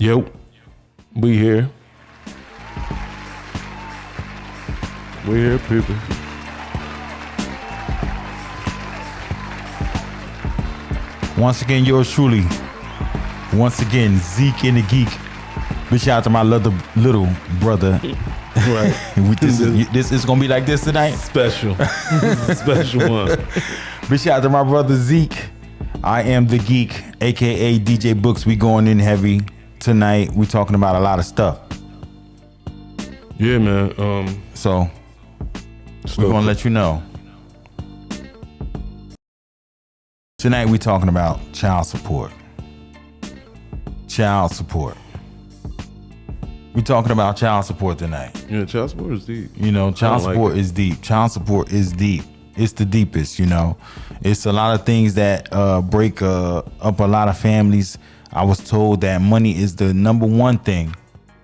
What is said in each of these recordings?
Yo, we here. We here, people. Once again, yours truly. Once again, Zeek and the Geek. Big shout out to my little brother. Right. This is gonna be like this tonight. Special. Special one. Big shout out to my brother Zeek. I am the Geek, aka DJ Books. We going in heavy tonight. We talking about a lot of stuff. Yeah, man. So we're gonna let you know. Tonight we talking about child support. Child support. We talking about child support tonight. Yeah, child support is deep. You know, child support is deep. Child support is deep. It's the deepest, you know. It's a lot of things that break up a lot of families. I was told that money is the number one thing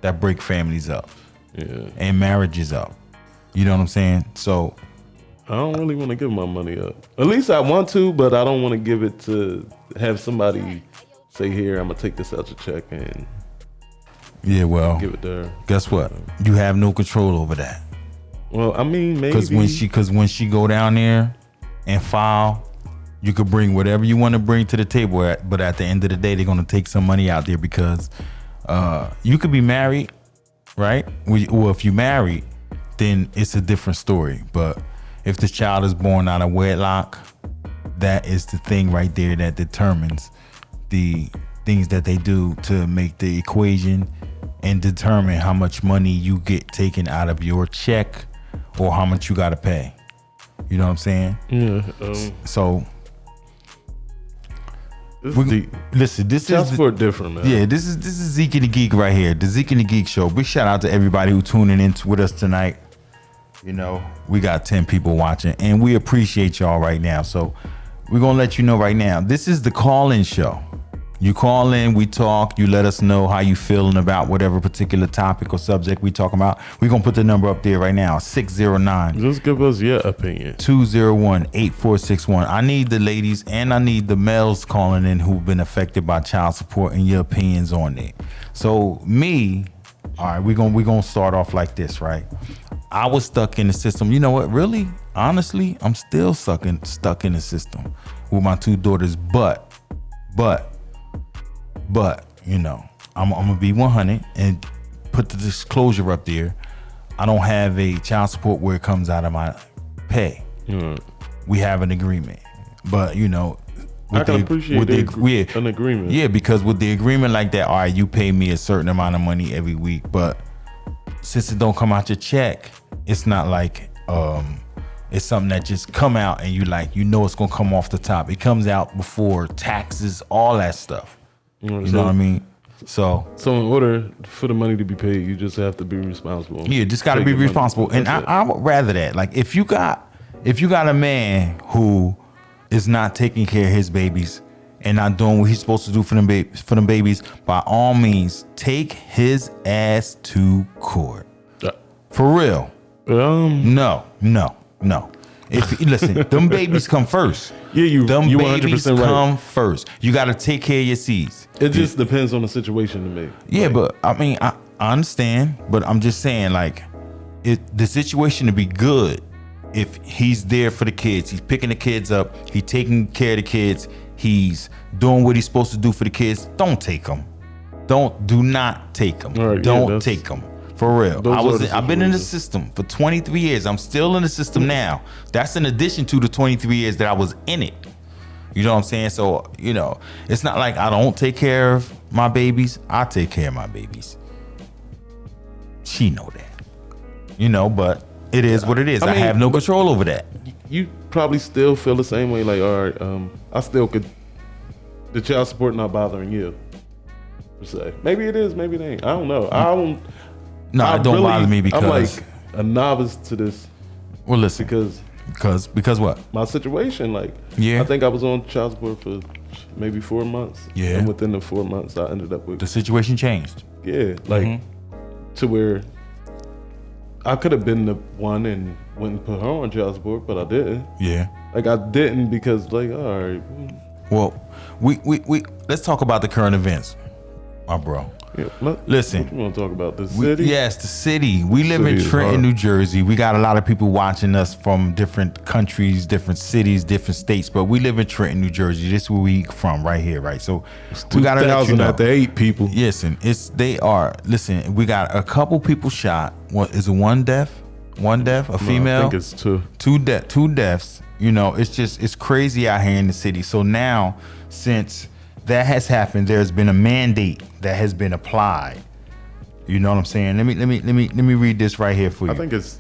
that break families up. Yeah. And marriages up. You know what I'm saying? So I don't really want to give my money up. At least I want to, but I don't want to give it to have somebody say, here, I'm going to take this out your check and yeah, well, give it to her. Guess what? You have no control over that. Well, I mean, maybe. Because when she go down there and file, you could bring whatever you want to bring to the table. But at the end of the day, they're going to take some money out there because you could be married, right? Well, if you married, then it's a different story. But if the child is born out of wedlock, that is the thing right there that determines the things that they do to make the equation and determine how much money you get taken out of your check or how much you got to pay. You know what I'm saying? Yeah. So listen, this child is support different, man. Yeah, this is Zeek and the Geek right here. The Zeek and the Geek show. Big shout out to everybody who tuning in with us tonight. You know, we got 10 people watching and we appreciate y'all right now. So we're going to let you know right now. This is the call-in show. You call in, we talk, you let us know how you feeling about whatever particular topic or subject we talking about. We're going to put the number up there right now, 609. Just give us your opinion. 201-8461. I need the ladies and I need the males calling in who've been affected by child support and your opinions on it. So me, all right, we're gonna start off like this, right? I was stuck in the system. You know what? Really, honestly, I'm still stuck in the system with my two daughters. But, you know, I'm gonna be 100 and put the disclosure up there. I don't have a child support where it comes out of my pay. We have an agreement, but you know, I can appreciate an agreement. Yeah, because with the agreement like that, all right, you pay me a certain amount of money every week, but since it don't come out your check, it's not like it's something that just come out and you know it's gonna come off the top. It comes out before taxes, all that stuff. You know what I mean? So in order for the money to be paid, you just have to be responsible. Yeah, just got to be responsible. And I would rather that. Like if you got a man who is not taking care of his babies and not doing what he's supposed to do for them babies, by all means, take his ass to court. For real. No. Listen, them babies come first. Yeah, them you babies 100% come right. first. You got to take care of your seeds. It just depends on the situation to me. Yeah, but I mean, I understand, but I'm just saying, like, the situation to be good if he's there for the kids. He's picking the kids up. He's taking care of the kids. He's doing what he's supposed to do for the kids. Don't take them. Do not take them. Right, don't take them. For real. I've been in the situations. system for 23 years. I'm still in the system now. That's in addition to the 23 years that I was in it. You know what I'm saying? So, you know, it's not like I don't take care of my babies. I take care of my babies. She know that. You know, but it is what it is. I have no control over that. You probably still feel the same way. Like, all right, I still could. The child support not bothering you, per se. Maybe it is. Maybe it ain't. I don't know. No, it don't bother me because I'm like a novice to this. Well, listen, because what? My situation, like, yeah, I think I was on child support for maybe 4 months. Yeah, and within the 4 months, I ended up with the situation changed. Yeah, like to where I could have been the one and went and put her on child support, but I didn't. Yeah, like I didn't because, like, all right. Well, we let's talk about the current events, my bro. Listen, what you want to talk about the city? Yes, the city. We live in City is Trenton, hard. New Jersey. We got a lot of people watching us from different countries, different cities, different states, but we live in Trenton, New Jersey. This is where we from right here, right? So we got to let you 2000 know. at the 8 people. Listen, listen, we got a couple people shot. What is it? One death, a female. I think it's 2. Two deaths. You know, it's crazy out here in the city. So now, since that has happened, there's been a mandate that has been applied. You know what I'm saying? Let me read this right here for you. I think it's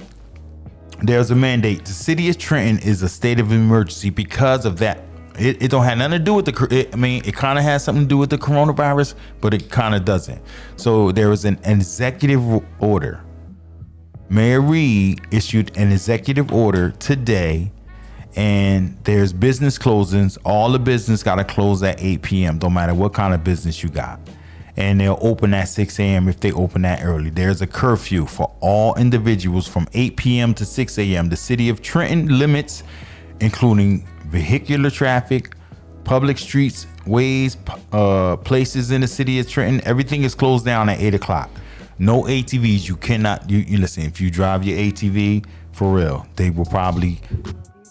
There's a mandate. The city of Trenton is a state of emergency because of that. It don't have nothing to do with it kind of has something to do with the coronavirus, but it kind of doesn't. So there was an executive order. Mayor Reed issued an executive order today, and there's business closings. All the business got to close at 8 p.m. Don't matter what kind of business you got. And they'll open at 6 a.m. if they open that early. There's a curfew for all individuals from 8 p.m. to 6 a.m. The city of Trenton limits, including vehicular traffic, public streets, ways, places in the city of Trenton. Everything is closed down at 8 o'clock. No ATVs. You cannot, you listen, if you drive your ATV, for real, they will probably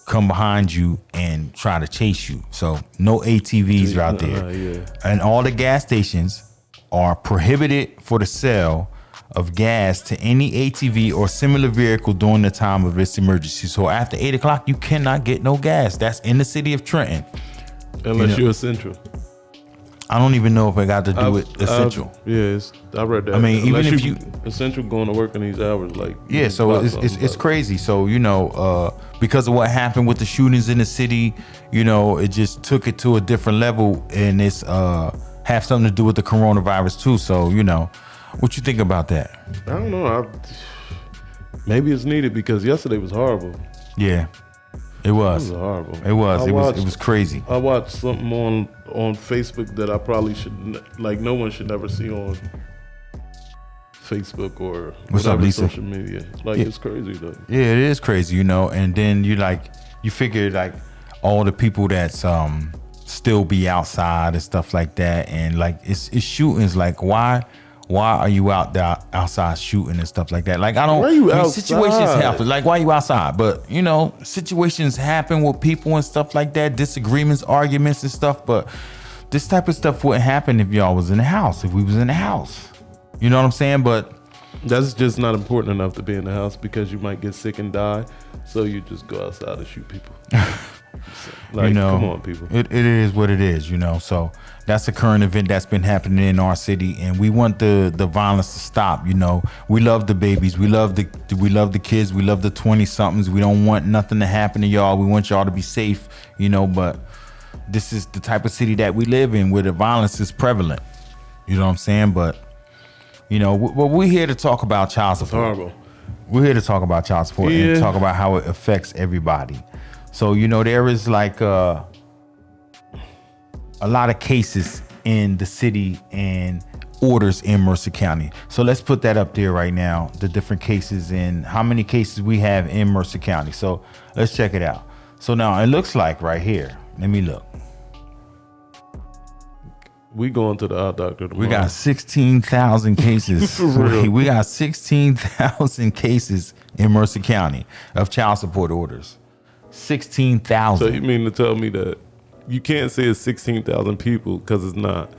come behind you and try to chase you. So no ATVs are out there. yeah. And all the gas stations are prohibited for the sale of gas to any ATV or similar vehicle during the time of this emergency. So after 8 o'clock, you cannot get no gas. That's in the city of Trenton. unless you're essential. I don't even know if it got to do with essential. I read that. I mean, unless even if you essential going to work in these hours, like yeah, so it's crazy. So because of what happened with the shootings in the city, it just took it to a different level, and it's have something to do with the coronavirus too. So what you think about that? I don't know. Maybe it's needed because yesterday was horrible. Yeah, it was. It was horrible. It was crazy. I watched something on Facebook that I probably should no one should never see on Facebook or What's up, Lisa? social media. It's crazy though. Yeah, it is crazy, and then you figure all the people that's still be outside and stuff like that, and it's shootings. Why are you out there outside shooting and stuff like that? I don't. Why are you outside? Situations happen. Why are you outside? But situations happen with people and stuff like that. Disagreements, arguments, and stuff. But this type of stuff wouldn't happen if y'all was in the house. If we was in the house, you know what I'm saying? But that's just not important enough to be in the house because you might get sick and die. So you just go outside and shoot people. Come on, people. It is what it is, So that's a current event that's been happening in our city, and we want the violence to stop. We love the babies, we love the kids, we love the 20-somethings. We don't want nothing to happen to y'all. We want y'all to be safe, But this is the type of city that we live in where the violence is prevalent. You know what I'm saying? But we're here to talk about child support. It's horrible. We're here to talk about child support and talk about how it affects everybody. So, there is a lot of cases in the city and orders in Mercer County. So let's put that up there right now, the different cases and how many cases we have in Mercer County. So let's check it out. So now it looks like right here, let me look. We going to the eye doctor tomorrow. We got 16,000 cases. For real. We got 16,000 cases in Mercer County of child support orders. 16,000. So you mean to tell me that you can't say it's 16,000 people because it's not,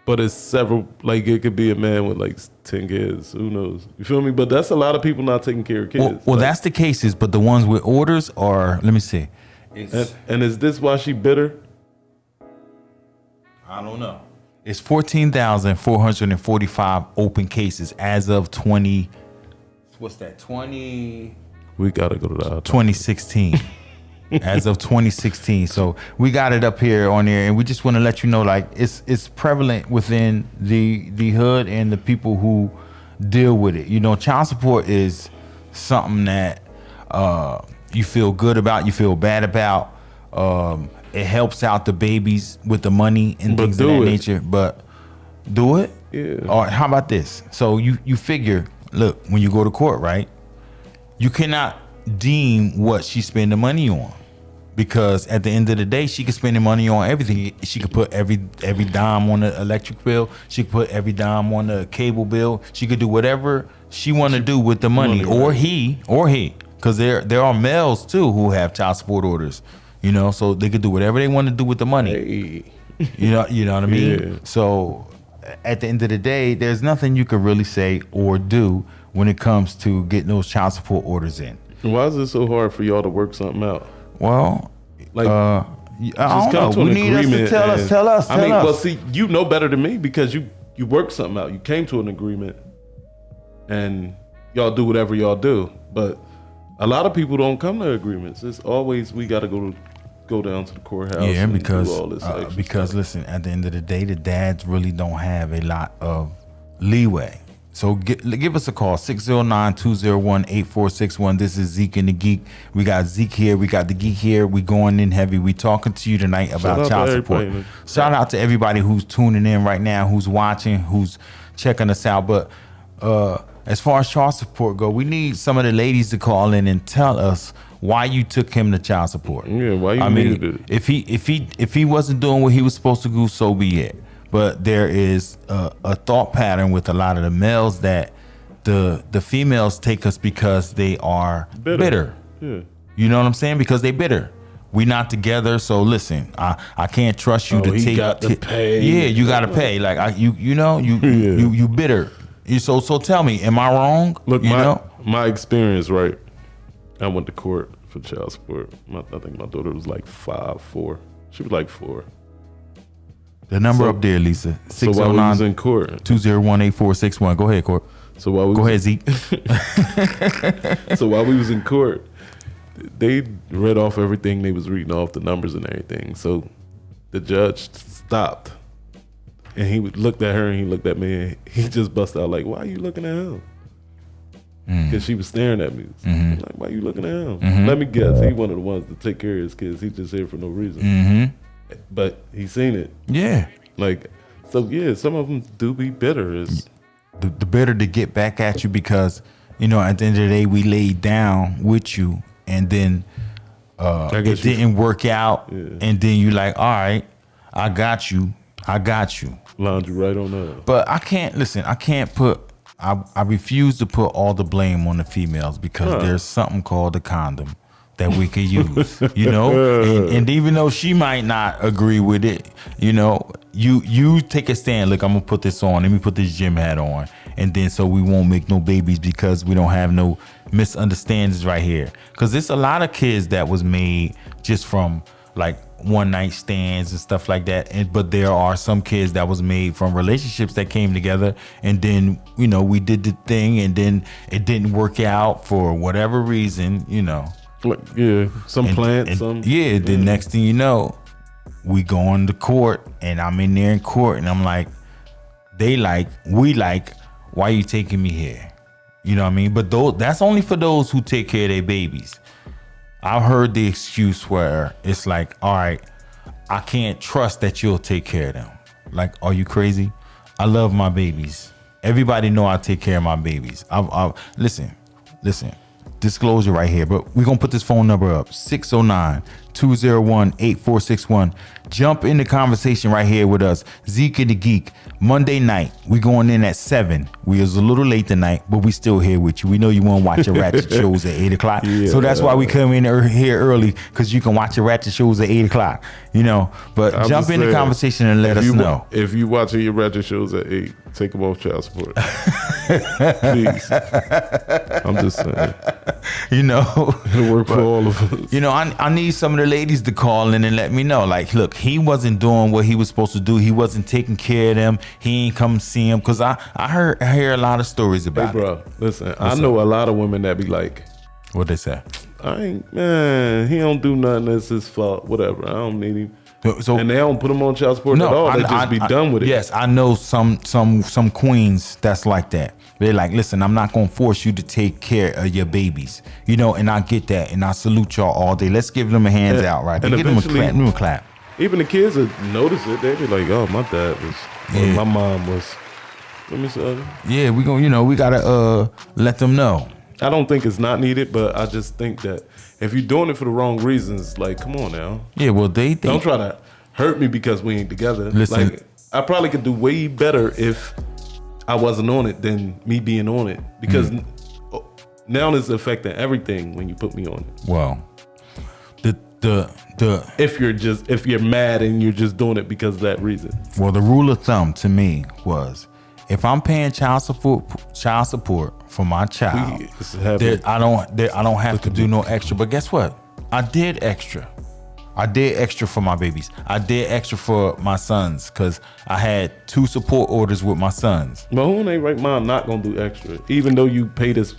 but it's several. It could be a man with 10 kids. Who knows? You feel me? But that's a lot of people not taking care of kids. Well, that's the cases, but the ones with orders are. Let me see. And is this why she bitter? I don't know. It's 14,445 open cases as of 20. What's that? 20. We gotta go to the eye doctor. 2016. As of 2016. So we got it up here on there, and we just want to let you know it's prevalent within the hood and the people who deal with it. Child support is something that you feel good about, you feel bad about. It helps out the babies with the money and things of that nature. But do it? Yeah. Or how about this? So you figure, look, when you go to court, right? You cannot deem what she spend the money on because at the end of the day, she could spend the money on everything. She could put every dime on the electric bill. She could put every dime on the cable bill. She could do whatever she want to do with the money, or he, because there are males too who have child support orders. You know, so they could do whatever they want to do with the money. Hey. You know what I mean? Yeah. So at the end of the day, there's nothing you can really say or do when it comes to getting those child support orders in. Why is it so hard for y'all to work something out? Well, Like, I don't know. We need us to tell us. I mean, well, see, you know better than me because you worked something out. You came to an agreement, and y'all do whatever y'all do. But a lot of people don't come to agreements. It's always we got to go down to the courthouse. Yeah, and because do all this extra because stuff. listen, at the end of the day, the dads really don't have a lot of leeway. So give us a call, 609-201-8461. This is Zeek and the Geek. We got Zeek here. We got the Geek here. We going in heavy. We talking to you tonight about child support. Shout out to everybody who's tuning in right now, who's watching, who's checking us out. But as far as child support go, we need some of the ladies to call in and tell us why you took him to child support. Yeah, why you needed it. If he wasn't doing what he was supposed to do, so be it. But there is a thought pattern with a lot of the males that the females take us because they are bitter. Yeah. You know what I'm saying? Because they bitter. We not together, so listen. I can't trust you to he take. got to pay. Yeah, you got to pay. Like you bitter. So tell me, am I wrong? Look, you my experience, right? I went to court for child support. I think my daughter was like 5'4". She was like 4. The number up there, Lisa. So while we was in court, 201-8461. Go ahead, Court. So while we Go ahead, Zeke. So while we was in court, they read off everything. They was reading off the numbers and everything. So the judge stopped, and he looked at her and he looked at me, and he just busted out like, "Why are you looking at him?" Because she was staring at me. I'm like, "Why are you looking at him?" Let me guess. He one of the ones to take care of his kids. He just here for no reason. But he seen it. Yeah. Like, so yeah, some of them do be bitter. The bitter to get back at you because, you know, at the end of the day, we laid down with you and then it didn't work out. Yeah. And then you like, all right, I got you. Lined you right on up. But I refuse to put all the blame on the females because there's something called a condom that we could use, you know, and even though she might not agree with it, you know, you take a stand. Look, I'm gonna put this on. Let me put this gym hat on, and then so we won't make no babies because we don't have no misunderstandings right here. Because there's a lot of kids that was made just from like one night stands and stuff like that. But there are some kids that was made from relationships that came together, and then you know we did the thing, and then it didn't work out for whatever reason, you know. Yeah, The next thing you know, we going to court, and I'm in there in court, and I'm like, we like, why you taking me here? You know what I mean? But that's only for those who take care of their babies. I've heard the excuse where it's like, all right, I can't trust that you'll take care of them. Like, are you crazy? I love my babies. Everybody know I take care of my babies. Listen. Disclosure right here, but we're gonna put this phone number up, 609-201-8461. Jump in the conversation right here with us, Zeek and the Geek. Monday night, we going in at 7. We was a little late tonight, but we still here with you. We know you want to watch your Ratchet shows at 8 o'clock, so that's why we come in here early, because you can watch your Ratchet shows at 8 o'clock, you know. But jump in the conversation and let us know. If you watching your Ratchet shows at 8, take them off child support. Please. I'm just saying. You know, it'll work for all of us. You know, I need some of the ladies to call in and let me know. Like, look, he wasn't doing what he was supposed to do. He wasn't taking care of them. He ain't come see him. Because I hear a lot of stories about it. Hey, bro, listen, I know a lot of women that be like, what they say? He don't do nothing. It's his fault. Whatever. I don't need him. So, and they don't put him on child support at all. They just be done with it. Yes, I know some queens that's like that. They're like, listen, I'm not gonna force you to take care of your babies, you know. And I get that, and I salute y'all all day. Let's give them a hands out, right? And give them a clap. Even the kids would notice it. They be like, oh, my dad was, my mom was. Let me say. Yeah, we gotta let them know. I don't think it's not needed, but I just think that if you're doing it for the wrong reasons, like, come on now. Yeah, well, they Don't try to hurt me because we ain't together. Listen. Like, I probably could do way better if I wasn't on it than me being on it. Because now it's affecting everything when you put me on it. Well, the If you're mad and you're just doing it because of that reason. well, the rule of thumb to me was, if I'm paying child support for my child, I don't have to do no extra. But guess what? I did extra. I did extra for my babies. I did extra for my sons because I had 2 support orders with my sons. But who in their right mind not gonna do extra? Even though you pay these,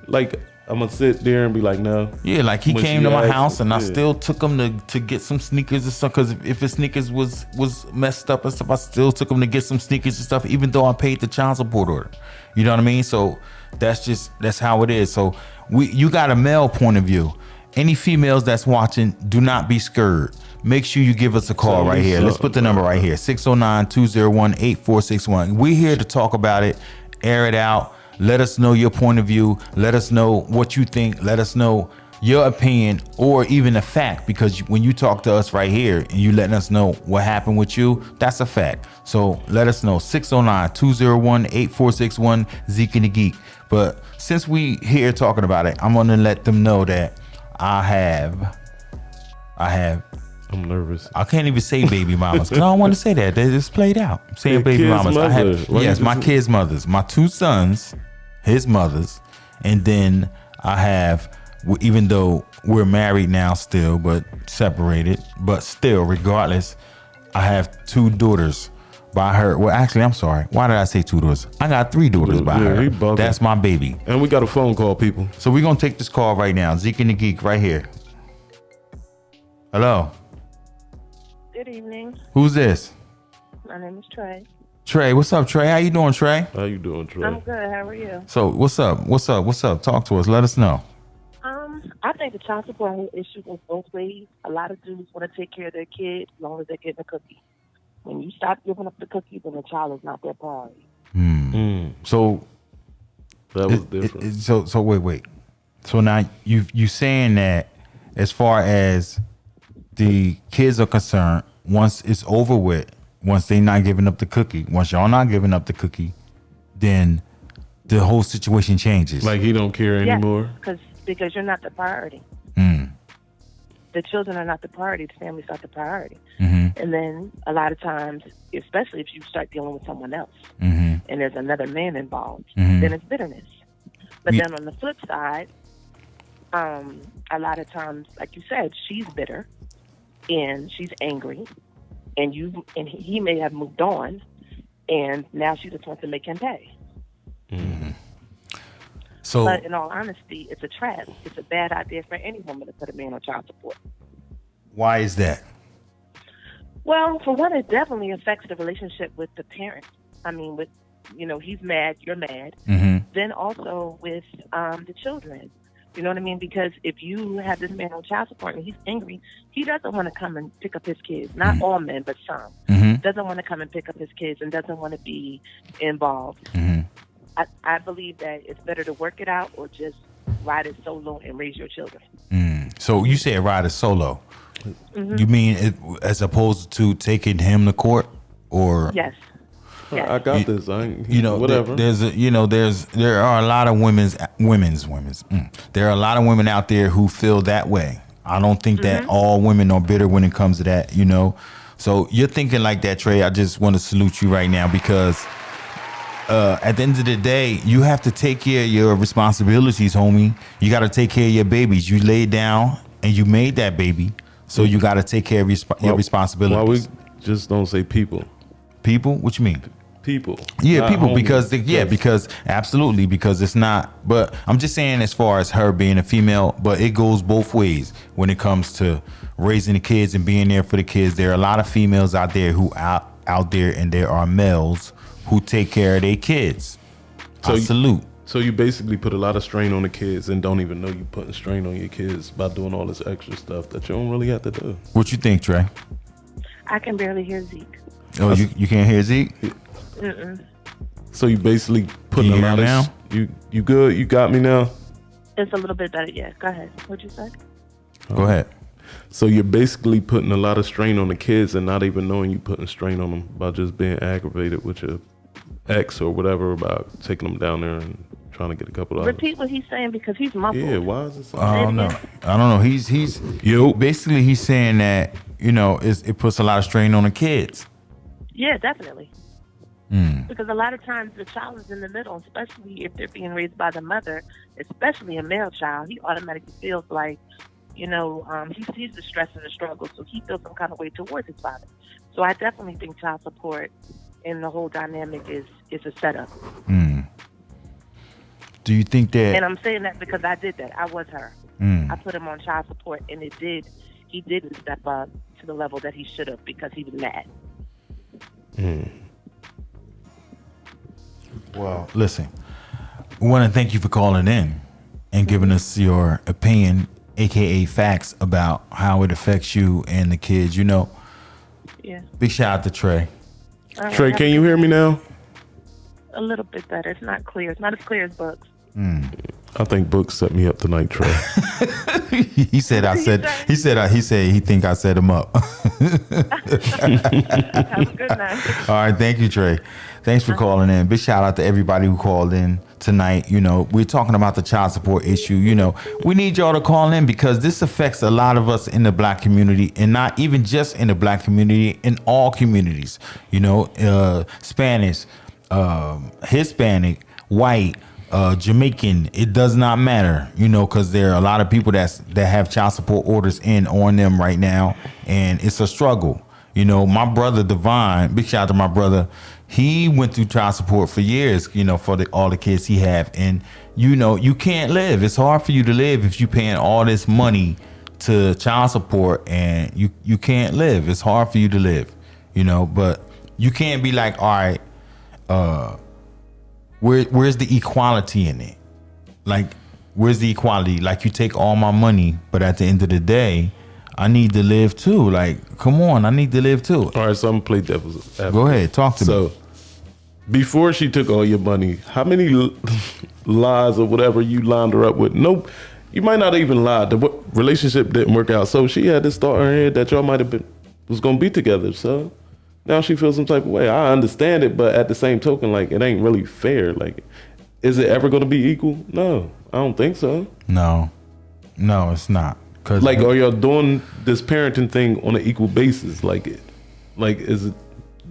like, I'm gonna sit there and be like, no. Yeah, like he came to my house and I still took him to get some sneakers and stuff. Because if his sneakers was messed up and stuff, I still took him to get some sneakers and stuff, even though I paid the child support order. You know what I mean? So that's how it is. So you got a male point of view. Any females that's watching, do not be scared. Make sure you give us a call right here. Let's put the number right here, 609-201-8461. We're here to talk about it, air it out. Let us know your point of view. Let us know what you think. Let us know your opinion or even a fact, because when you talk to us right here and you letting us know what happened with you, that's a fact. So let us know, 609-201-8461, Zeek and the Geek. But since we here talking about it, I'm going to let them know that I have. I'm nervous. I can't even say baby mamas because I don't want to say that. They just played out. I'm saying baby mamas. I have, yes, my kids' mothers, my 2 sons, his mothers, and then I have, even though we're married now still, but separated, but still, regardless, I have 2 daughters by her. Well, actually, I'm sorry. Why did I say 2 daughters? I got 3 daughters by her. That's my baby. And we got a phone call, people. So we're going to take this call right now. Zeek and the Geek right here. Hello. Good evening. Who's this? My name is Trey. Trey, what's up, Trey? How you doing, Trey? How you doing, Trey? I'm good. How are you? So what's up? Talk to us. Let us know. I think the child support issue goes both ways. A lot of dudes want to take care of their kids as long as they're getting a cookie. When you stop giving up the cookie, then the child is not their priority. So that was different. So wait. So now you saying that as far as the kids are concerned, once it's over with, once they not giving up the cookie, once y'all not giving up the cookie, then the whole situation changes. Like he don't care anymore? Because you're not the priority. The children are not the priority. The family's not the priority. And then a lot of times, especially if you start dealing with someone else and there's another man involved, then it's bitterness. But then on the flip side, a lot of times, like you said, she's bitter and she's angry, and he may have moved on, and now she just wants to make him pay. So, but in all honesty, it's a trap. It's a bad idea for any woman to put a man on child support. Why is that? Well, for one, it definitely affects the relationship with the parent. I mean, he's mad, you're mad. Then also with the children. You know what I mean? Because if you have this man on child support and he's angry, he doesn't want to come and pick up his kids. Not all men, but some. Doesn't want to come and pick up his kids and doesn't want to be involved. I believe that it's better to work it out or just ride it solo and raise your children. So you said ride it solo. You mean as opposed to taking him to court, or? Yes. I got this. Whatever. There are a lot of women's. There are a lot of women out there who feel that way. I don't think that all women are bitter when it comes to that. So you're thinking like that, Trey. I just want to salute you right now because at the end of the day, you have to take care of your responsibilities, homie. You got to take care of your babies. You laid down and you made that baby, so you got to take care of your responsibilities. Why we just don't say people? People? What you mean? People. Yeah, people, homies. because absolutely, because it's not, but I'm just saying as far as her being a female, but it goes both ways when it comes to raising the kids and being there for the kids. There are a lot of females out there who out there, and there are males who take care of their kids. So salute. So you basically put a lot of strain on the kids and don't even know you putting strain on your kids by doing all this extra stuff that you don't really have to do. What you think, Trey? I can barely hear Zeke. Oh, you can't hear Zeke? Mm-mm. So you basically putting a lot of... You good? You got me now? It's a little bit better. Yeah, go ahead. What'd you say? Go ahead. So you're basically putting a lot of strain on the kids and not even knowing you putting strain on them by just being aggravated with your ex or whatever about taking them down there and trying to get a couple of dollars. Repeat what he's saying because he's muffled. Yeah, why is it so? I don't know. He's basically he's saying that, you know, it puts a lot of strain on the kids. Yeah, definitely. Because a lot of times the child is in the middle, especially if they're being raised by the mother, especially a male child. He automatically feels like, you know, he sees the stress and the struggle, so he feels some kind of way towards his father. So I definitely think child support and the whole dynamic is a setup. Do you think that? And I'm saying that because I did that. I was her. I put him on child support, and he didn't step up to the level that he should have because he was mad. Well, listen, we want to thank you for calling in and giving us your opinion, aka facts, about how it affects you and the kids. You know, big shout out to Trey. Trey, can you hear me now? A little bit better. It's not clear. It's not as clear as Books. I think Books set me up tonight, Trey. He said he think I set him up. Have a good night. All right, thank you, Trey. Thanks for calling in. Big shout out to everybody who called in tonight. You know, we're talking about the child support issue. You know, we need y'all to call in because this affects a lot of us in the black community, and not even just in the black community, in all communities. You know, Spanish, Hispanic, white, Jamaican, it does not matter, you know, because there are a lot of people that have child support orders on them right now, and it's a struggle. You know, my brother Divine, big shout out to my brother, he went through child support for years, you know, for all the kids he have, and you know, you can't live. It's hard for you to live if you're paying all this money to child support and you can't live. It's hard for you to live, you know, but you can't be like, all right, where's the equality in it? Like, where's the equality? Like, you take all my money, but at the end of the day, I need to live too. Like, come on, I need to live too. All right, so I'm gonna play devil's advocate. Go ahead, talk to me. So, before she took all your money, how many lies or whatever you lined her up with? Nope, you might not even lie. The relationship didn't work out, so she had this thought in her head that y'all might have was gonna be together. So now she feels some type of way. I understand it, but at the same token, like, it ain't really fair. Like, is it ever gonna be equal? No, I don't think so. No, it's not. Cause like, are y'all doing this parenting thing on an equal basis? Like, is it?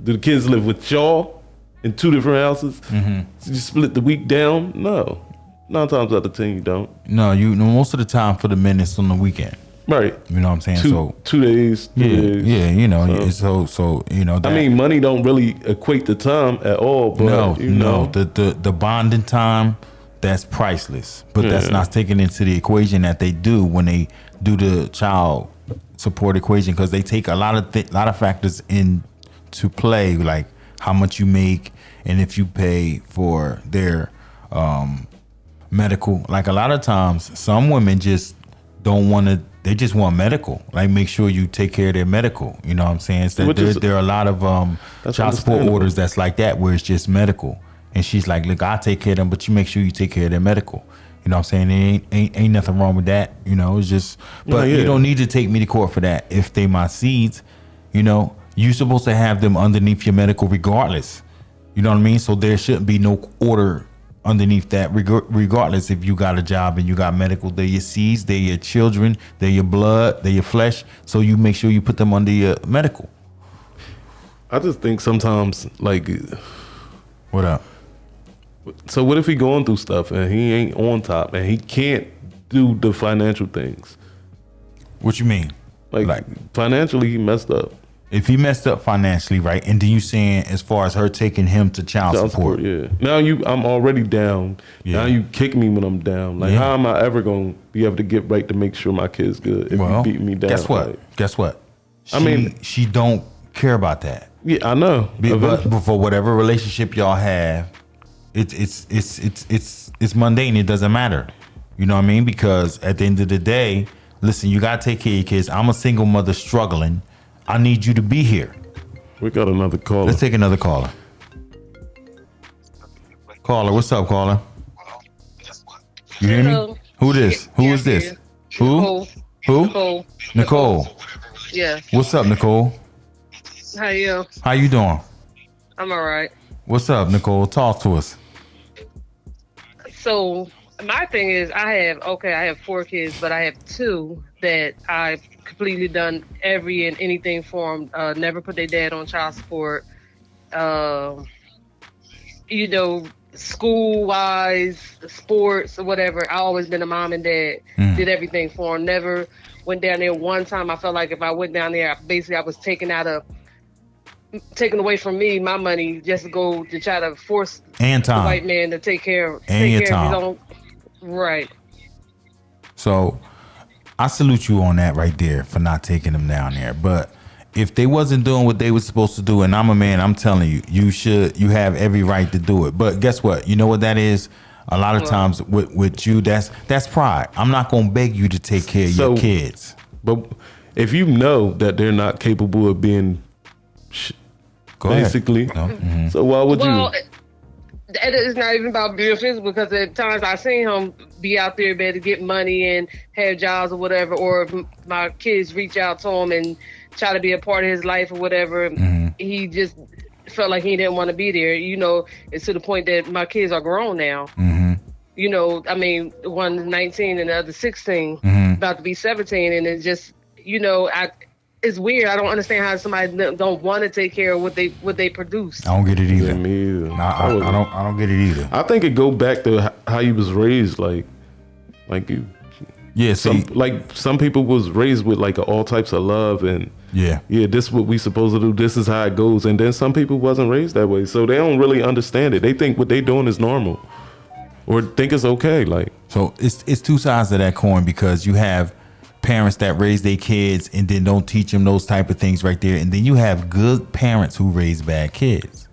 Do the kids live with y'all in two different houses? Mm-hmm. So you split the week down? No, 9 times out of 10 you don't. No, you know, most of the time for the men it's on the weekend. Right. You know what I'm saying? 2 days. 3 days. Yeah, you know, so you know. I mean, money don't really equate to time at all. But no, the bonding time, that's priceless. But that's not taken into the equation that they do when they do the child support equation, because they take a lot of factors into play, like how much you make and if you pay for their medical. Like, a lot of times, some women just don't want to. They just want medical. Like, make sure you take care of their medical. You know what I'm saying? So there are a lot of child support orders that's like that, where it's just medical. And she's like, look, I'll take care of them, but you make sure you take care of their medical. You know what I'm saying? Ain't nothing wrong with that. You know, it's just, but you don't need to take me to court for that. If they my seeds, you know, you're supposed to have them underneath your medical regardless. You know what I mean? So there shouldn't be no order underneath that, regardless if you got a job and you got medical. They're your seeds, they're your children, they're your blood, they're your flesh. So you make sure you put them under your medical. I just think sometimes, like, what up? So what if he going through stuff and he ain't on top and he can't do the financial things? What you mean? Like financially, he messed up. If he messed up financially, right? And then you saying as far as her taking him to child support? Yeah. Now I'm already down. Yeah. Now you kick me when I'm down. Like, how am I ever gonna be able to get right to make sure my kid's good if you beat me down? Guess what? She don't care about that. Yeah, I know. But for whatever relationship y'all have, it's mundane. It doesn't matter. You know what I mean? Because at the end of the day, listen, you gotta take care of your kids. I'm a single mother struggling. I need you to be here. We got another caller. Let's take another caller. Caller, what's up, caller? You hear me? Who this? Who is this? Who? Nicole. Who? Nicole. Nicole. Yeah. What's up, Nicole? How you? How you doing? I'm all right. What's up, Nicole? Talk to us. So my thing is, I have 4 kids, but I have 2 that I've completely done every and anything for them. Never put their dad on child support. You know, school wise, sports or whatever. I always been a mom and dad. Did everything for them. Never went down there. One time I felt like if I went down there, basically I was taken away from me my money just to go to try to force And the time. white man to take care of And your his time. own. Right. So I salute you on that right there for not taking them down there. But if they wasn't doing what they were supposed to do, and I'm a man, I'm telling you, you have every right to do it. But guess what? You know what that is? A lot of times with you, that's pride. I'm not gonna beg you to take care of your kids. But if you know that they're not capable of being basically, so why would you? It is not even about being physical, because at times I seen him be out there better to get money and have jobs or whatever, or if my kids reach out to him and try to be a part of his life or whatever, he just felt like he didn't want to be there. You know, it's to the point that my kids are grown now. You know, I mean, one's 19 and the other 16, about to be 17, and it's just, you know, it's weird. I don't understand how somebody don't want to take care of what they produce. I don't get it either. Me either. I don't get it either. I think it go back to how you was raised, like you. Yeah, Some people was raised with like all types of love and yeah, this is what we supposed to do. This is how it goes. And then some people wasn't raised that way, so they don't really understand it. They think what they doing is normal, or think it's okay. Like, so it's two sides to that coin, because you have parents that raise their kids and then don't teach them those type of things right there, and then you have good parents who raise bad kids.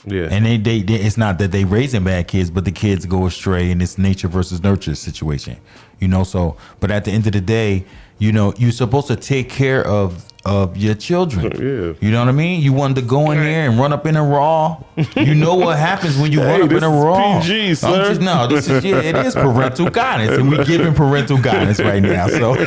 Yeah, and they it's not that they raising bad kids, but the kids go astray, and it's nature versus nurture situation, you know. So, but at the end of the day, you know, you're supposed to take care of your children. Yeah, you know what I mean. You wanted to go in there and run up in a raw. You know what happens when you run up in a raw. PG, sir. This is it is parental guidance, and we giving parental guidance right now. So,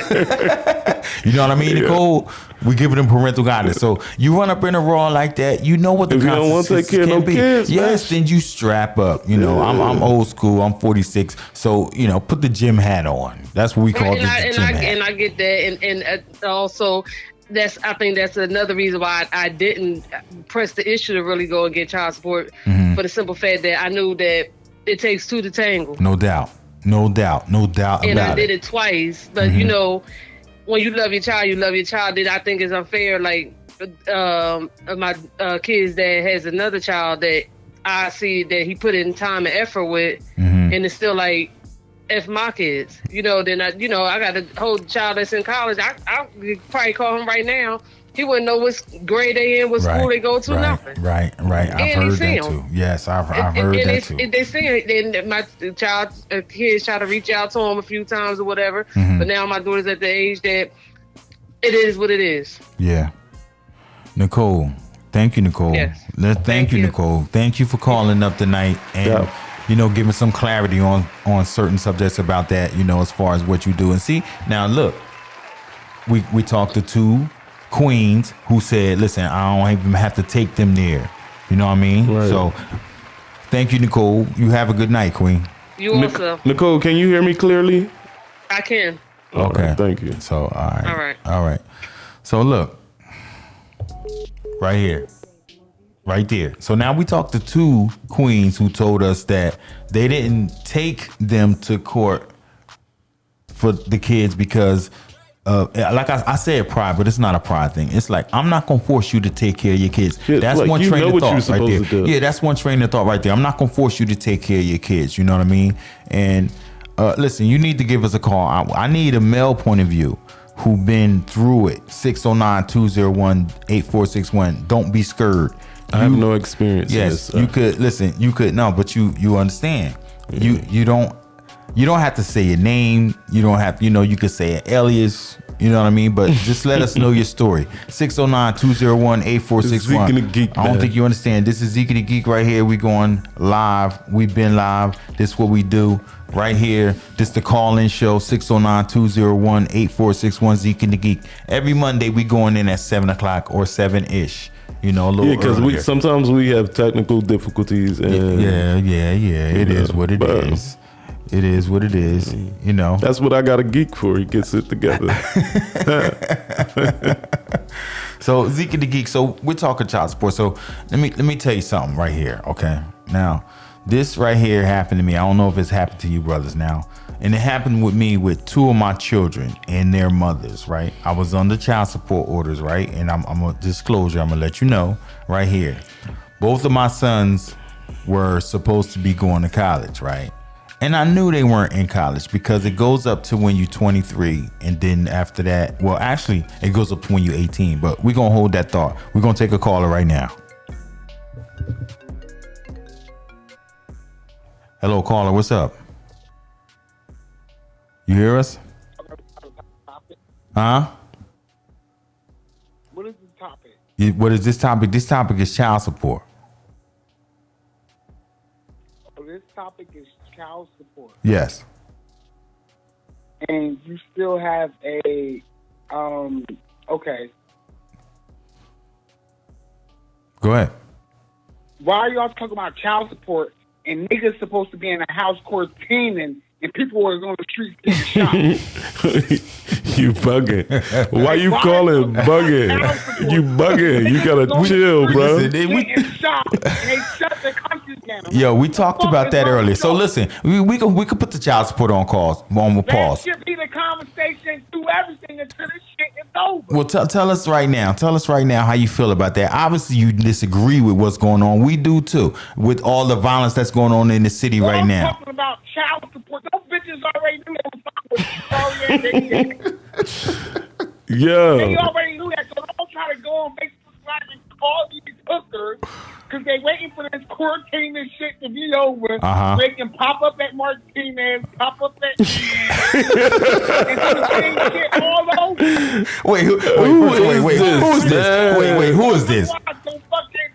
you know what I mean, Nicole. We giving them parental guidance. So you run up in a raw like that, you know what the consequences can be. If you don't want to take care of no kids, yes, then you strap up. You know, I'm old school. I'm 46. So, you know, put the gym hat on. That's what we call the gym hat. And I get that, and also I think that's another reason why I didn't press the issue to really go and get child support, for the simple fact that I knew that it takes 2 to tangle. No doubt about it. And I did it twice, but you know, when you love your child, you love your child. Then I think it's unfair. Like my kid's dad has another child that I see that he put in time and effort with, and it's still like, F my kids. You know, then I got a whole child that's in college. I'll probably call him right now. He wouldn't know what grade they in, what school they go to, nothing. Right. I've heard that too. Yes, I've heard that too. They see it. Then my kids try to reach out to him a few times or whatever. But now my daughter's at the age that it is what it is. Yeah. Nicole. Thank you, Nicole. Yes. Thank you, Nicole. Thank you for calling up tonight and you know, giving some clarity on certain subjects about that, you know, as far as what you do. And see, now look, we talked to 2 queens who said, listen, I don't even have to take them there. You know what I mean? Right. So thank you, Nicole. You have a good night, Queen. You also. Nicole, can you hear me clearly? I can. Okay. Right, thank you. So, all right. So look, right here. Right there. So now we talked to 2 queens who told us that they didn't take them to court for the kids because like I said, pride, but it's not a pride thing. It's like, I'm not gonna force you to take care of your kids. That's like, one train of thought right there. Yeah, that's one train of thought right there. I'm not gonna force you to take care of your kids. You know what I mean? And listen, you need to give us a call. I need a male point of view who been through it. 609-201-8461. Don't be scared. I have no experience. Yes, you could listen. You could but you understand. You don't have to say your name. You don't have. You know, you could say an alias. You know what I mean? But just let us know your story. 609-201-8461. Zeek and the Geek, I don't man. think you understand. This is Zeek and the Geek right here. We going live. We've been live. This is what we do right here. This the call-in show. 609-201-8461. Zeek and the Geek. Every Monday we going in at 7 o'clock or 7-ish. You know, a little because earlier. sometimes we have technical difficulties. And, Yeah. It is what it is. It is what it is. You know. That's what I got a geek for. He gets it together. So Zeke and the Geek. So we're talking child support. So let me tell you something right here. Okay. Now, this right here happened to me. I don't know if it's happened to you brothers now. And it happened with me with two of my children and their mothers, right? I was under child support orders, right? And I'm a disclosure. I'm gonna let you know right here. Both of my sons were supposed to be going to college, right? And I knew they weren't in college because it goes up to when you're 23. And then after that, well, actually, it goes up to when you're 18. But we're going to hold that thought. We're going to take a caller right now. Hello, caller. What's up? You hear us? Huh? What is the topic? What is this topic? This topic is child support. This topic is child support. Yes. And you still have a, okay. Go ahead. Why are y'all talking about child support and niggas supposed to be in a house quarantining and people are on the streets getting shot? You bugging. Why you calling bugging? You bugging. You gotta chill, bro. Getting shot and they shut the country down. Yo, we talked about that earlier. So listen, we could put the child support on pause. On That pause. should be the conversation through everything until this shit is over. Well, tell us right now. Tell us right now how you feel about that. Obviously, you disagree with what's going on. We do too, with all the violence that's going on in the city right I'm now. talking about child support. Those bitches already knew that was They Yeah. already knew that, so don't try to go on Facebook Live and call these hookers because they waiting for this quarantine and shit to be over. Uh-huh. They can pop up at Martinez, pop up at and do the same shit all over. Wait, who is this, this? man? Wait, who is this?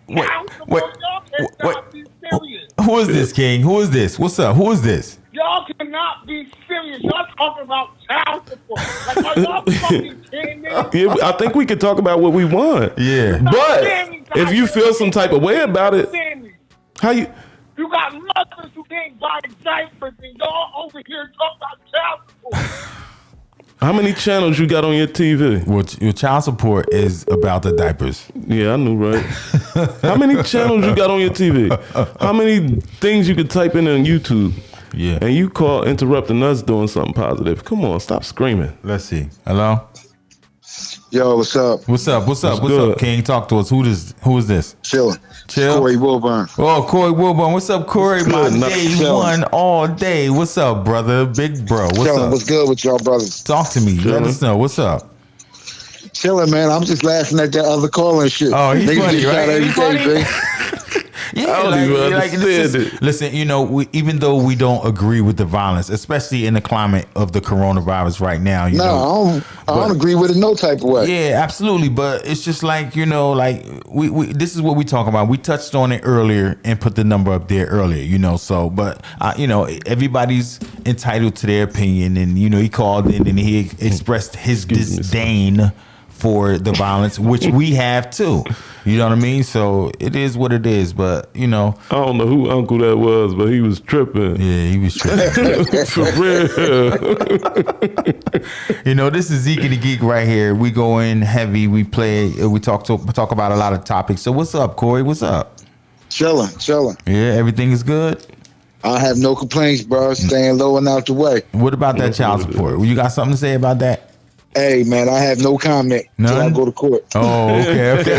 Wait, wait. Who is this, King? Who is this? What's up? Who is this? Y'all cannot be serious. Y'all talking about child support. Like, are y'all fucking kidding me? Yeah, I think we can talk about what we want. Yeah. But if you feel some type of way about it, how you? You got mothers who can't buy diapers and y'all over here talking about child support. How many channels you got on your TV? Well, your child support is about the diapers. Yeah, I knew, right? How many channels you got on your TV? How many things you could type in on YouTube? Yeah. And you call interrupting us doing something positive. Come on, stop screaming. Let's see. Hello? Yo, what's up? What's up? What's up? What's good? up, King? Talk to us. Who is this? Chilling. Chill. Corey Wilburn. Oh, Corey Wilburn. What's up, Corey? My good? day Chilling. one all day. What's up, brother? Big bro. What's Chilling. up? What's good with y'all brothers? Talk to me. Let Chilling. us know. What's up? Chilling, man. I'm just laughing at that other call and shit. Oh, he's Niggas funny, get shot right? every He's day, funny. B. Yeah, I don't even understand it. Listen, you know, even though we don't agree with the violence, especially in the climate of the coronavirus right now, you know. No, I don't agree with it no type of way. Yeah, absolutely. But it's just like, you know, like we this is what we talk about. We touched on it earlier and put the number up there earlier, you know. So, but, you know, everybody's entitled to their opinion. And, you know, he called in and he expressed his disdain for the violence, which we have too. You know what I mean? So it is what it is. But, you know. I don't know who uncle that was, but he was tripping. Yeah, he was tripping. For real. You know, this is Zeke and the Geek right here. We go in heavy. We play. We talk about a lot of topics. So what's up, Corey? What's up? Chilling. Yeah, everything is good. I have no complaints, bro. Staying low and out the way. What about that child support? You got something to say about that? Hey, man, I have no comment till I None? go to court. Oh, okay. Hey,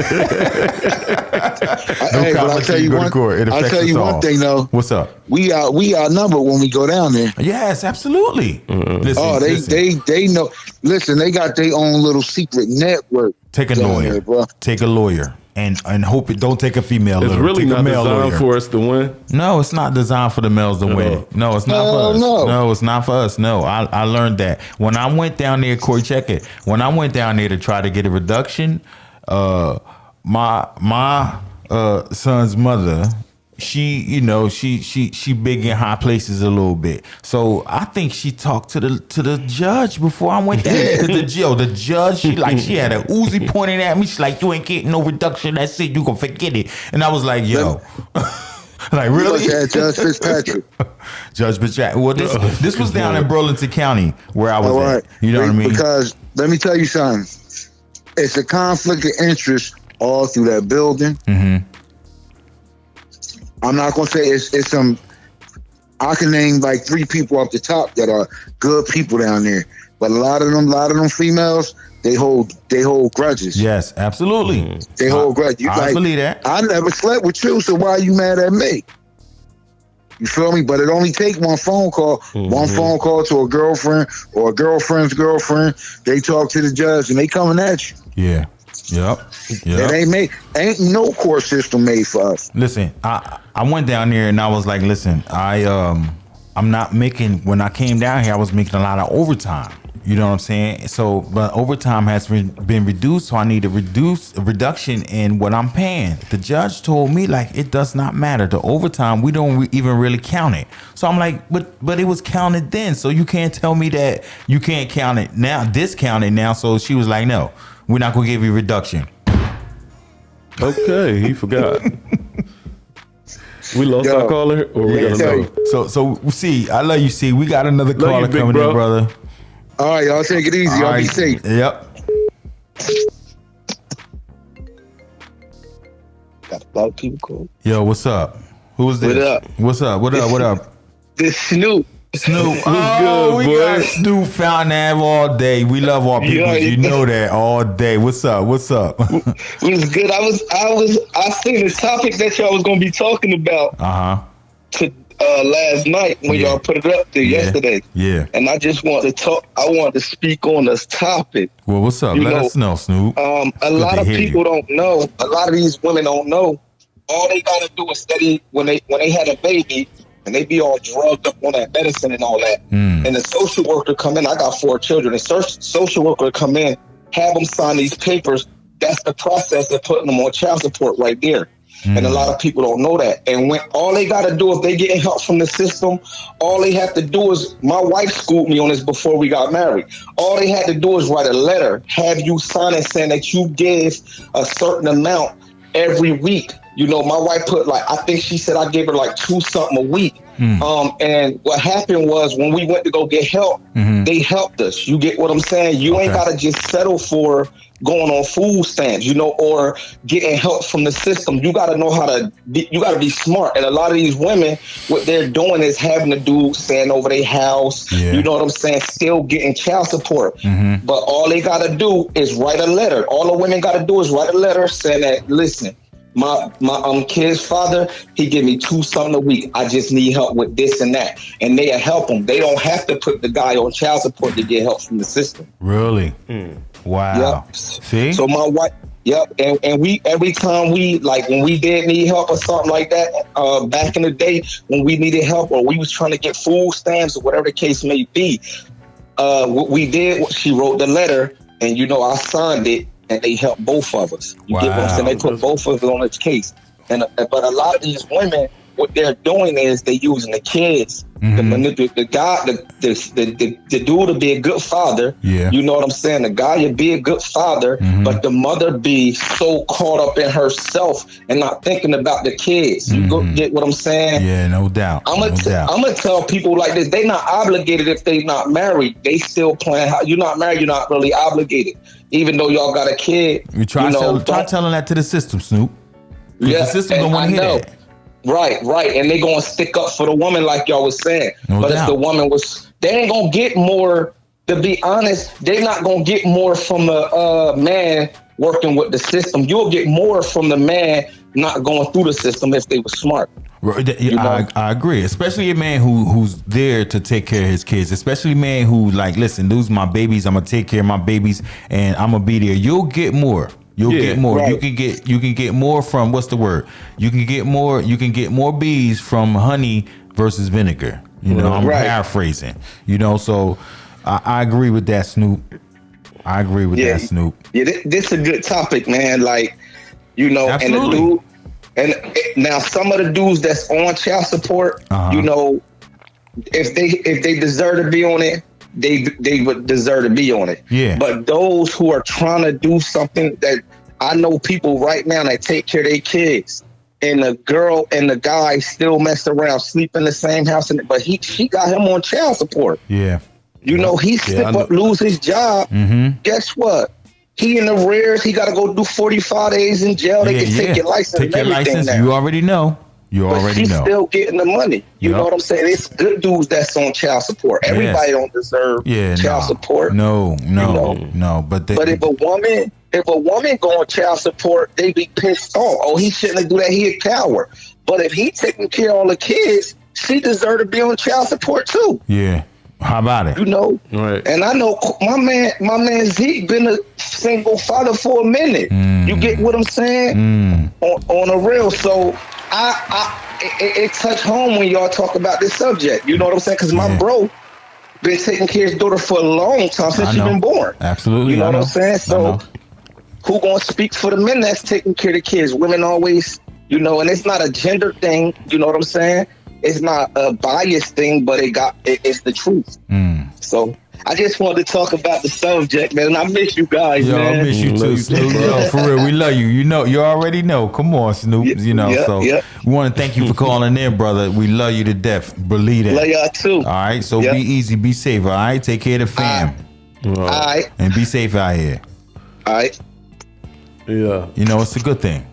but I'll tell you one. I'll tell you one thing though. What's up? We outnumbered when we go down there. Yes, absolutely. Listen, They know. Listen, they got their own little secret network. take a down lawyer. there, bro. Take a lawyer. and hope it don't take a female. It's lawyer. really Take a not male designed lawyer. for us to win. No, it's not designed for the males to win. No, it's not for us. No, it's not for us. No, I learned that when I went down there, Corey, check it. When I went down there to try to get a reduction, my son's mother, she big in high places a little bit. So I think she talked to the judge before I went down there. 'Cause the judge, she had a Uzi pointing at me. She's like, you ain't getting no reduction. That's it. You gonna forget it. And I was like, yo. Like, really? Judge Fitzpatrick. Judge Fitzpatrick. Well, this was down in Burlington County where I was at. You know what I mean? Because let me tell you something. It's a conflict of interest all through that building. Mm-hmm. I'm not gonna say it's some. I can name like 3 people off the top that are good people down there, but a lot of them females, they hold grudges. Yes, absolutely. They hold grudges. I believe that. I never slept with you, so why are you mad at me? You feel me? But it only take one phone call, one phone call to a girlfriend or a girlfriend's girlfriend. They talk to the judge and they coming at you. Yeah. Yep. It ain't no court system made for us. Listen, I went down there and I was like, listen, I'm not making, when I came down here, I was making a lot of overtime. You know what I'm saying? So, but overtime has been reduced, so I need a reduction in what I'm paying. The judge told me, like, it does not matter. The overtime, we don't even really count it. So I'm like, but it was counted then, so you can't tell me that you can't count it now, discount it now. So she was like, no, we're not gonna give you a reduction. Okay, he forgot. We lost our caller, or we got another? So see, I love you. See, we got another caller coming in, brother. All right, y'all take it easy. Y'all be safe. Yep. Got a lot of people cool. Yo, what's up? Who's this? What up? What's up? What up? This Snoop. Snoop. good, we boy? got Snoop Fountain Ave all day. We love our people. You know that all day. What's up? It was good. I seen the topic that y'all was gonna be talking about. Last night when y'all put it up there yesterday. Yeah. And I just want to talk. I want to speak on this topic. Well, what's up? Let us know, Snoop. A lot of people don't know. A lot of these women don't know. All they gotta do is study when they had a baby and they be all drugged up on that medicine and all that. And the social worker come in. I got 4 children. The social worker come in, have them sign these papers. That's the process of putting them on child support right there. And a lot of people don't know that. And when all they got to do, if they getting help from the system, all they have to do is, my wife schooled me on this before we got married. All they had to do is write a letter, have you sign it saying that you give a certain amount every week. You know, my wife put I think she said I gave her like 2 something a week. And what happened was when we went to go get help, they helped us. You get what I'm saying? You ain't got to just settle for going on food stamps, you know, or getting help from the system. You got to know how to you got to be smart. And a lot of these women, what they're doing is having to do staying over their house. You know what I'm saying? Still getting child support. But all they got to do is write a letter. All the women got to do is write a letter saying that, listen, my kid's father, he give me 2 something a week. I just need help with this and that. And they'll help them. They don't have to put the guy on child support to get help from the system. Really? Wow. Yep. See? So my wife, and we, every time we, when we did need help or something like that, back in the day when we needed help or we was trying to get food stamps or whatever the case may be, what we did, she wrote the letter and, you know, I signed it. And they help both of us. You get what I'm saying? They put both of us on its case. And but a lot of these women, what they're doing is they using the kids to manipulate the guy, the dude to be a good father. You know what I'm saying? The guy will be a good father, but the mother be so caught up in herself and not thinking about the kids. You get what I'm saying? Yeah, no doubt. I'm gonna tell people like this: they not obligated if they not married. They still plan. How you're not married, you're not really obligated. Even though y'all got a kid, you try telling that to the system, Snoop. Yeah, the system don't want to hear that. Right. And they gonna stick up for the woman like y'all was saying. But if the woman they ain't gonna get more, to be honest, they not gonna get more from a man working with the system. You'll get more from the man not going through the system if they were smart. I agree, especially a man who's there to take care of his kids, especially a man who listen, those my babies, I'm gonna take care of my babies and I'm gonna be there. You'll get more You'll Yeah, get more. right. You can get more from what's the word? You can get more bees from honey versus vinegar. You know, I'm Right. paraphrasing. You know, so I agree with that, Snoop. I agree with that, Snoop. Yeah, this is a good topic, man. Like, you know, Absolutely. and now some of the dudes that's on child support, you know, if they deserve to be on it, they would deserve to be on it. Yeah. But those who are trying to do something, that I know people right now that take care of their kids, and the girl and the guy still mess around, sleep in the same house, but she got him on child support. Yeah. You know, he slip up, lose his job. Guess what? He in arrears. He got to go do 45 days in jail. They can take your license. Take your and everything license. now. You already know. But she's still getting the money. You know what I'm saying? It's good dudes that's on child support. Everybody don't deserve child support. No. But if a woman go on child support, they be pissed off. Oh, he shouldn't do that. He a coward. But if he taking care of all the kids, she deserve to be on child support too. Yeah. How about it? You know, right? And I know my man Zeek been a single father for a minute. You get what I'm saying? On a real. So it touched home when y'all talk about this subject. You know what I'm saying? Because my bro been taking care of his daughter for a long time since she been born. Absolutely. You know what I'm saying? So who gonna speak for the men that's taking care of the kids? Women always, you know, and it's not a gender thing. You know what I'm saying? It's not a biased thing, but it's the truth. So I just wanted to talk about the subject, man. And I miss you guys, man. I miss you too, Snoop. Yo, for real, we love you. You know, you already know. Come on, Snoop. You know, we want to thank you for calling in, brother. We love you to death. Believe that. Love y'all too. All right, so be easy, be safe. All right, take care of the fam. All right, and be safe out here. All right. Yeah. You know, it's a good thing.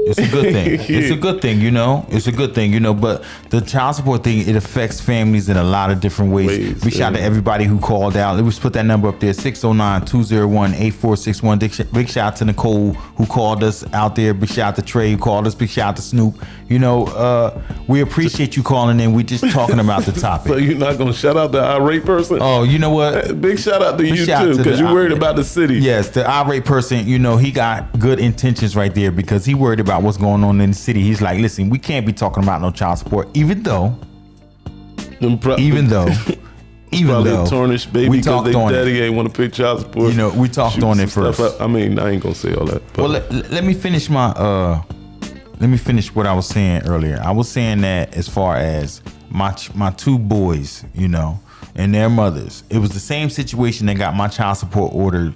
It's a good thing. It's a good thing, you know. It's a good thing, you know. But the child support thing, it affects families in a lot of different ways. Big shout out to everybody who called out. Let's put that number up there, 609-201-8461. Big shout out to Nicole who called us out there. Big shout out to Trey who called us. Big shout out to Snoop. You know, we appreciate you calling in. We're just talking about the topic. So you're not going to shout out the irate person? Oh, you know what? Big shout out to you too, because you're worried about the city. Yes, the irate person, you know, he got good intentions right there because he worried about what's going on in the city. He's like, listen, we can't be talking about no child support, even though a tarnished baby because they daddy ain't want to pay child support. You know, we talked on it first. I mean, I ain't gonna say all that. Well, let me finish what I was saying earlier. I was saying that as far as my two boys, you know, and their mothers, it was the same situation that got my child support order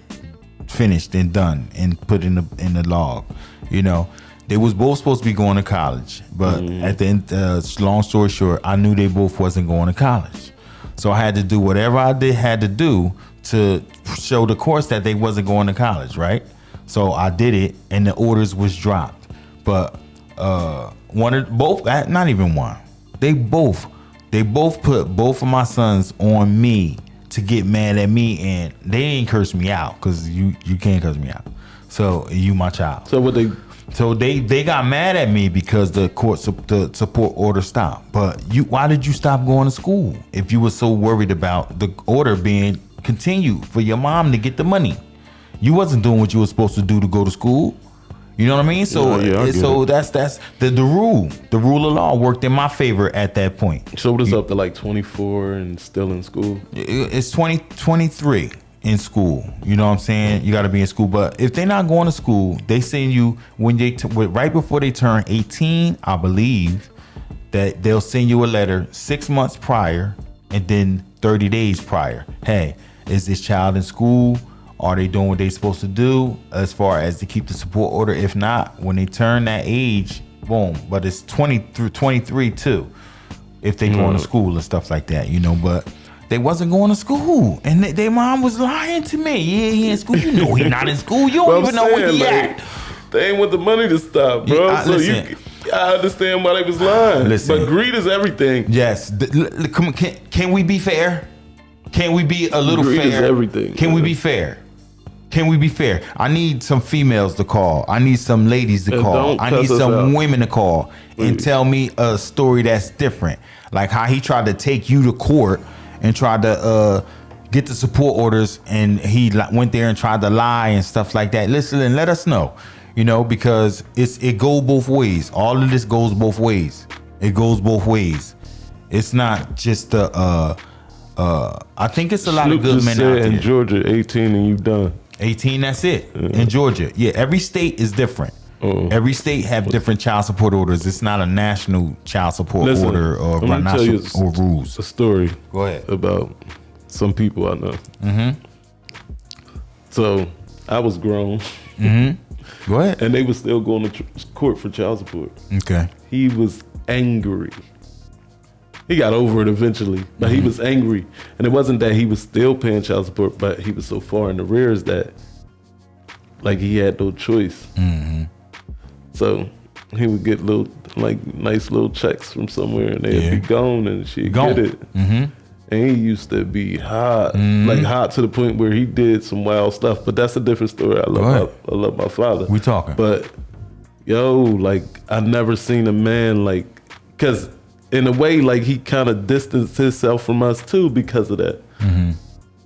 finished and done and put in the log. You know, they was both supposed to be going to college, but at the end, long story short, I knew they both wasn't going to college. So I had to do whatever I had to do to show the course that they wasn't going to college, right? So I did it, and the orders was dropped. But not even one. They both put both of my sons on me to get mad at me, and they didn't curse me out because you can't curse me out. So you my child. So what they? So they got mad at me because the support order stopped. But why did you stop going to school if you were so worried about the order being continued for your mom to get the money? You wasn't doing what you were supposed to do to go to school. You know what I mean? So that's the rule. The rule of law worked in my favor at that point. So what is up to like 24 and still in school? It's 23 in school. You know what I'm saying? You got to be in school. But if they're not going to school, they send you when right before they turn 18, I believe that they'll send you a letter 6 months prior and then 30 days prior. Hey, is this child in school? Are they doing what they're supposed to do as far as to keep the support order? If not, when they turn that age, boom. But it's 20 through 23 too, if they going to school and stuff like that, you know. But they wasn't going to school, and their mom was lying to me. Yeah, he in school. You know he not in school. You don't even know where he at. They ain't want the money to stop, bro. I understand why they was lying. But greed is everything. Yes. Can we be fair? Can we be a little greed fair? Is everything. Can we be fair? Can we be fair? I need some females to call. I need some ladies to call. I need some women to call and tell me a story that's different. Like how he tried to take you to court and tried to get the support orders and he went there and tried to lie and stuff like that, listen and let us know, because it goes both ways. All of this goes both ways. It goes both ways. It's not just I think it's a lot of good men out there. In Georgia, 18 and you done. 18, that's it. In Georgia. Yeah, every state is different. Every state have different child support orders. It's not a national child support order or rules. A story. Go ahead. About some people I know. Mm-hmm. So I was grown. Mm-hmm. Go ahead. And they were still going to court for child support. Okay. He was angry. He got over it eventually, but he was angry. And it wasn't that he was still paying child support, but he was so far in the rears that like he had no choice. Mm-hmm. So he would get nice little checks from somewhere and they'd be gone and she'd get it. Mm-hmm. And he used to be hot, hot to the point where he did some wild stuff. But that's a different story. I love my father. We talking. But I never seen a man because in a way, he kind of distanced himself from us too because of that. Mm-hmm.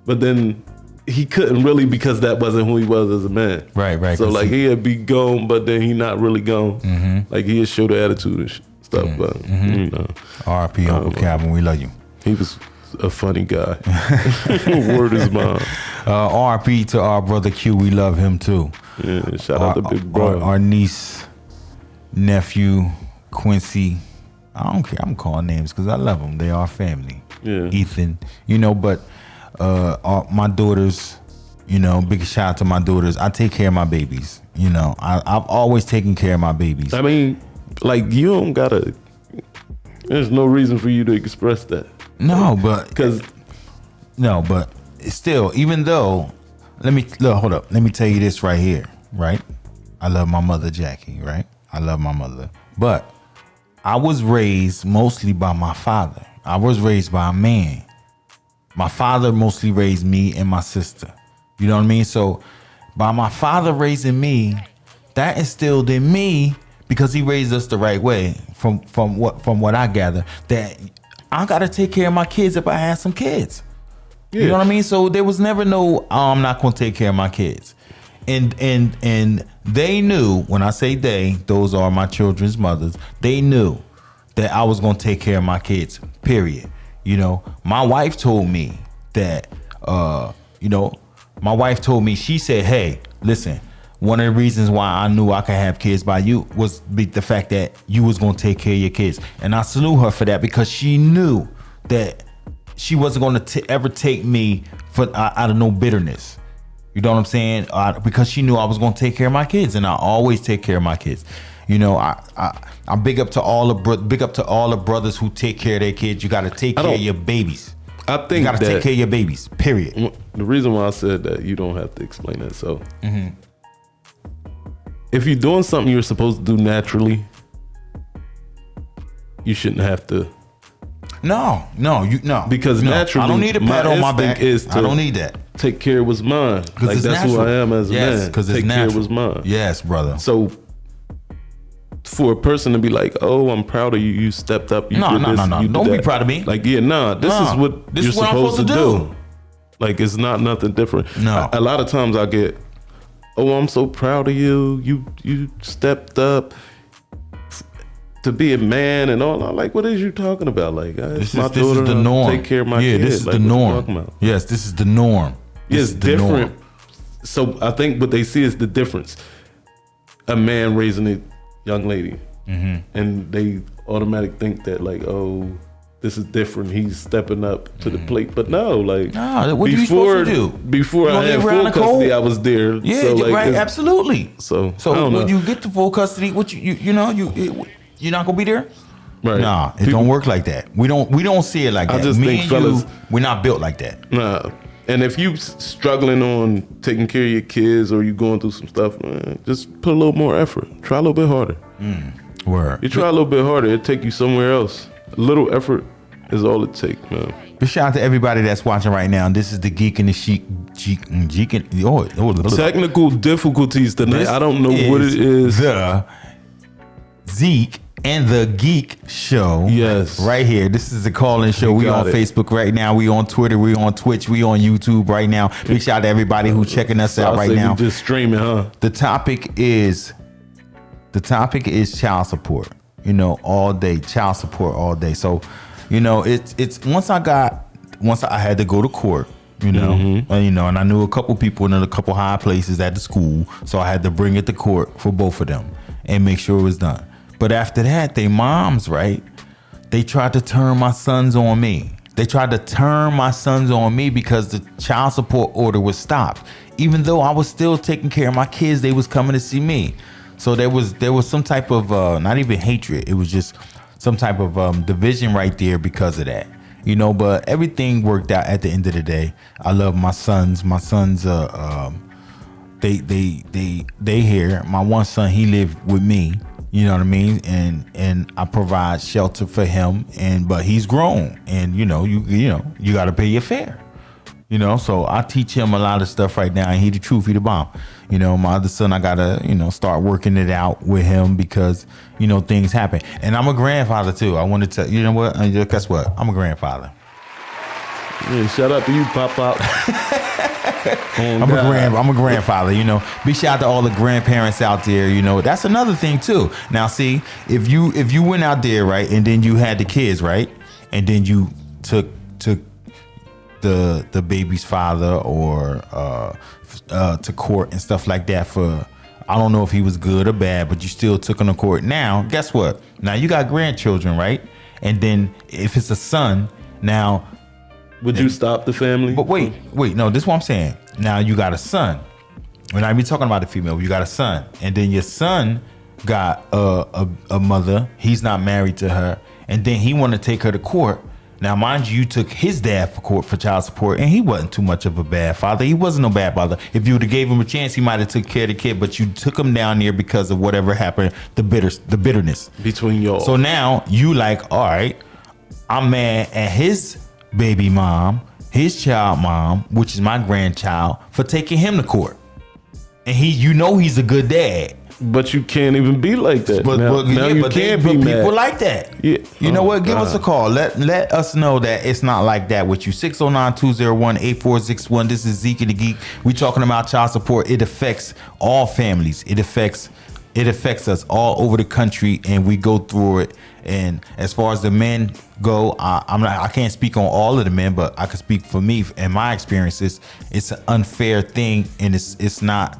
But then he couldn't really because that wasn't who he was as a man. Right. So he'd be gone, but then he not really gone. Mm-hmm. He'd show the attitude and stuff. Mm-hmm. But R.I.P. Uncle Calvin, we love you. He was a funny guy. Word is mine. R.I.P. to our brother Q. We love him too. Yeah, shout out to Big Bro. Our niece, nephew, Quincy. I don't care. I'm calling names because I love them. They are family. Yeah. Ethan, but my daughters, big shout out to my daughters. I take care of my babies. I've always taken care of my babies. I mean, you don't gotta. There's no reason for you to express that. No, but still, even though, hold up. Let me tell you this right here, right? I love my mother, Jackie, right? I love my mother, but I was raised mostly by my father. I was raised by a man. My father mostly raised me and my sister. You know what I mean? So by my father raising me, that instilled in me, because he raised us the right way, from what I gather, that I gotta take care of my kids if I had some kids. Yeah. You know what I mean? So there was never no, I'm not gonna take care of my kids. And they knew, when I say they, those are my children's mothers, they knew that I was gonna take care of my kids, period. My wife told me that, she said, hey, listen, one of the reasons why I knew I could have kids by you was the fact that you was gonna take care of your kids. And I salute her for that, because she knew that she wasn't gonna ever take me out of no bitterness. You know what I'm saying? Because she knew I was gonna take care of my kids, and I always take care of my kids. I big up to all the brothers who take care of their kids. You got to take care of your babies. I think you got to take care of your babies. Period. The reason why I said that, you don't have to explain that. So, if you're doing something you're supposed to do naturally, you shouldn't have to. No. Because naturally, I don't need a pat on my back. I don't need that. Take care of what's mine. That's natural. Who I am as a man. Because take care of what's mine. Yes, brother. So, for a person to be like, "Oh, I'm proud of you. You stepped up. You did this. No. Don't be proud of me. This is what you're supposed to do. It's not nothing different. No. A lot of times I get, "Oh, I'm so proud of you. You stepped up to be a man and all." I'm like, what is you talking about? This is the norm. Take care of my kids. This is the norm. Yes, this is the norm. It's different. So I think what they see is the difference. A man raising a young lady, and they automatically think that oh, this is different. He's stepping up to the plate, but no, what before, you supposed to do? Before I had full custody, I was there. Yeah, so, right, absolutely. So when you get to full custody, what you're not gonna be there. Right. Nah, it don't work like that. We don't see it like that. I just think fellas, we're not built like that. Nah. And if you struggling on taking care of your kids or you going through some stuff, man, just put a little more effort. Try a little bit harder. Word. You try a little bit harder, it'll take you somewhere else. A little effort is all it takes, man. But shout out to everybody that's watching right now. This is the Geek and the Chic. Technical difficulties tonight. I don't know what it is. Zeek and the Geek Show. Yes. Right here. This is the call-in show. We on Facebook right now. We on Twitter. We on Twitch. We on YouTube right now. Big shout out to everybody who's checking us out right now. Just streaming, huh? The topic is child support. You know, all day. Child support all day. So, you know, it's once I had to go to court. You know, and I knew a couple people in a couple high places at the school, so I had to bring it to court for both of them and make sure it was done. But after that, they moms, right? They tried to turn my sons on me. They tried to turn my sons on me because the child support order was stopped. Even though I was still taking care of my kids, they was coming to see me. So there was some type of not even hatred. It was just some type of division right there because of that. You know, but everything worked out at the end of the day. I love my sons. My sons, they here. My one son, he lived with me. You know what I mean? And I provide shelter for him. But he's grown, and you got to pay your fare. You know, so I teach him a lot of stuff right now, and he the truth, he the bomb. You know, my other son, I gotta, start working it out with him because, things happen. And I'm a grandfather too. I want to tell you know what? Guess what? I'm a grandfather. Yeah, shout out to you, Pop. I'm a grandfather. Big shout out to all the grandparents out there. That's another thing too. Now, see, if you went out there, right, and then you had the kids, right, and then you took the baby's father or to court and stuff like that for, I don't know if he was good or bad, but you still took him to court. Now, guess what? Now you got grandchildren, right? And then if it's a son, now would you stop the family? But wait, no, this is what I'm saying. Now you got a son. We're not even talking about the female. You got a son, and then your son got a mother. He's not married to her, and then he want to take her to court. Now, mind you took his dad for court for child support, and he wasn't too much of a bad father. He wasn't no bad father. If you would have gave him a chance, he might have took care of the kid, but you took him down there because of whatever happened, the bitterness between y'all. So now you like, all right, I'm mad at his baby mom, his child mom, which is my grandchild, for taking him to court. And he's a good dad. But you can't even be like that. But you can't be mad. People like that. Yeah. You know what? Give us a call. Let us know that it's not like that with you. 609-201-8461. This is Zeek and the Geek. We talking about child support. It affects all families. It affects us all over the country, and we go through it. And as far as the men go, I can't speak on all of the men, but I can speak for me and my experiences. It's an unfair thing, and it's not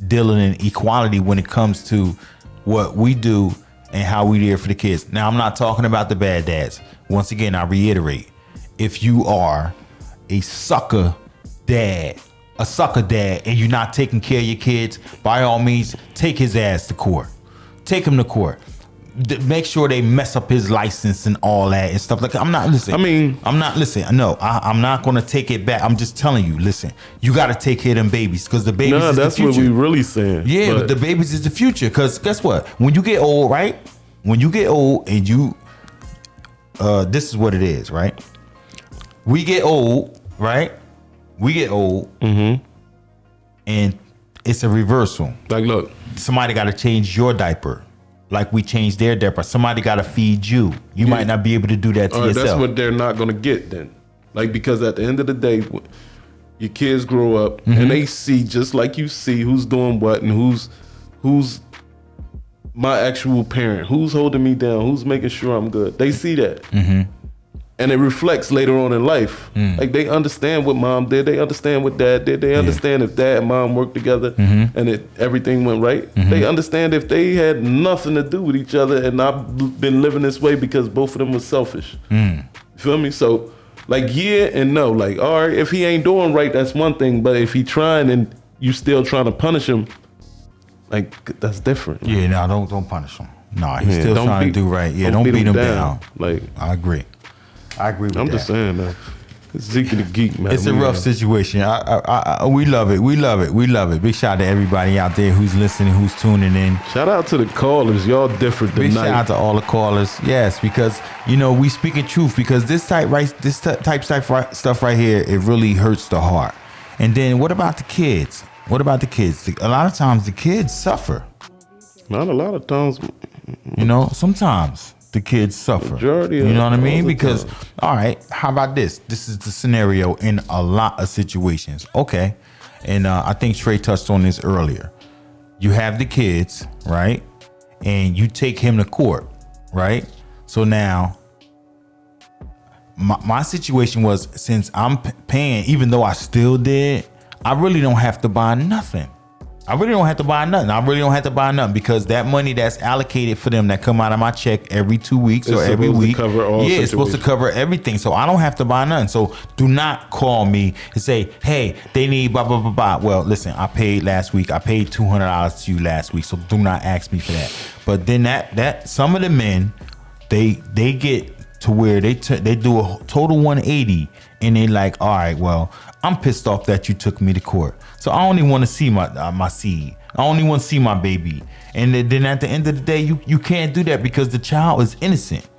dealing in equality when it comes to what we do and how we there for the kids. Now, I'm not talking about the bad dads. Once again, I reiterate, if you are a sucker dad, and you're not taking care of your kids, by all means, take his ass to court. Take him to court. Make sure they mess up his license and all that and stuff like that. I'm not listening. No, I'm not going to take it back. I'm just telling you, listen, you got to take care of them babies because the babies is the future. No, that's what we really saying. Yeah, but the babies is the future because guess what? When you get old, right? When you get old and you, this is what it is, right? We get old, right? We get old, and it's a reversal. Like, look, somebody got to change your diaper. Like we changed their diaper. Somebody got to feed you. You might not be able to do that to yourself. That's what they're not going to get then. Like, because at the end of the day, your kids grow up and they see, just like you see, who's doing what and who's my actual parent, who's holding me down, who's making sure I'm good. They see that. And it reflects later on in life. Like, they understand what mom did. They understand what dad did. They understand if dad and mom worked together and everything went right. They understand if they had nothing to do with each other and I've been living this way because both of them were selfish. You feel me? So, like, yeah and no. Like, all right, if he ain't doing right, that's one thing. But if he trying and you still trying to punish him, like, that's different. Yeah, no, don't punish him. No, he's still trying to do right. Yeah, don't beat him down. Like, I agree with that. I'm just saying, man. It's Zeek and the Geek, man. It's a rough situation. We love it. We love it. We love it. Big shout out to everybody out there who's listening, who's tuning in. Shout out to the callers. Y'all different tonight. Big shout out to all the callers. Yes, because we speaking truth. Because this type stuff right here, it really hurts the heart. And then what about the kids? A lot of times the kids suffer. Not a lot of times. You know, sometimes the kids suffer. Majority you know what I mean? all the Because, time. all right, how about this? This is the scenario in a lot of situations. Okay. And I think Trey touched on this earlier. You have the kids, right? And you take him to court, right? So now, my situation was, since I'm paying, even though I still did, I really don't have to buy nothing. I really don't have to buy nothing because that money that's allocated for them that come out of my check every 2 weeks It's or every supposed to week. cover all it's supposed to situations. cover everything. So I don't have to buy nothing. So do not call me and say, hey, they need blah, blah, blah, blah. Well, listen, I paid last week. I paid $200 to you last week. So do not ask me for that. But then that some of the men, they get to where they do a total 180 and they like, all right, well, I'm pissed off that you took me to court. So I only want to see my seed. I only want to see my baby. And then at the end of the day, you can't do that because the child is innocent.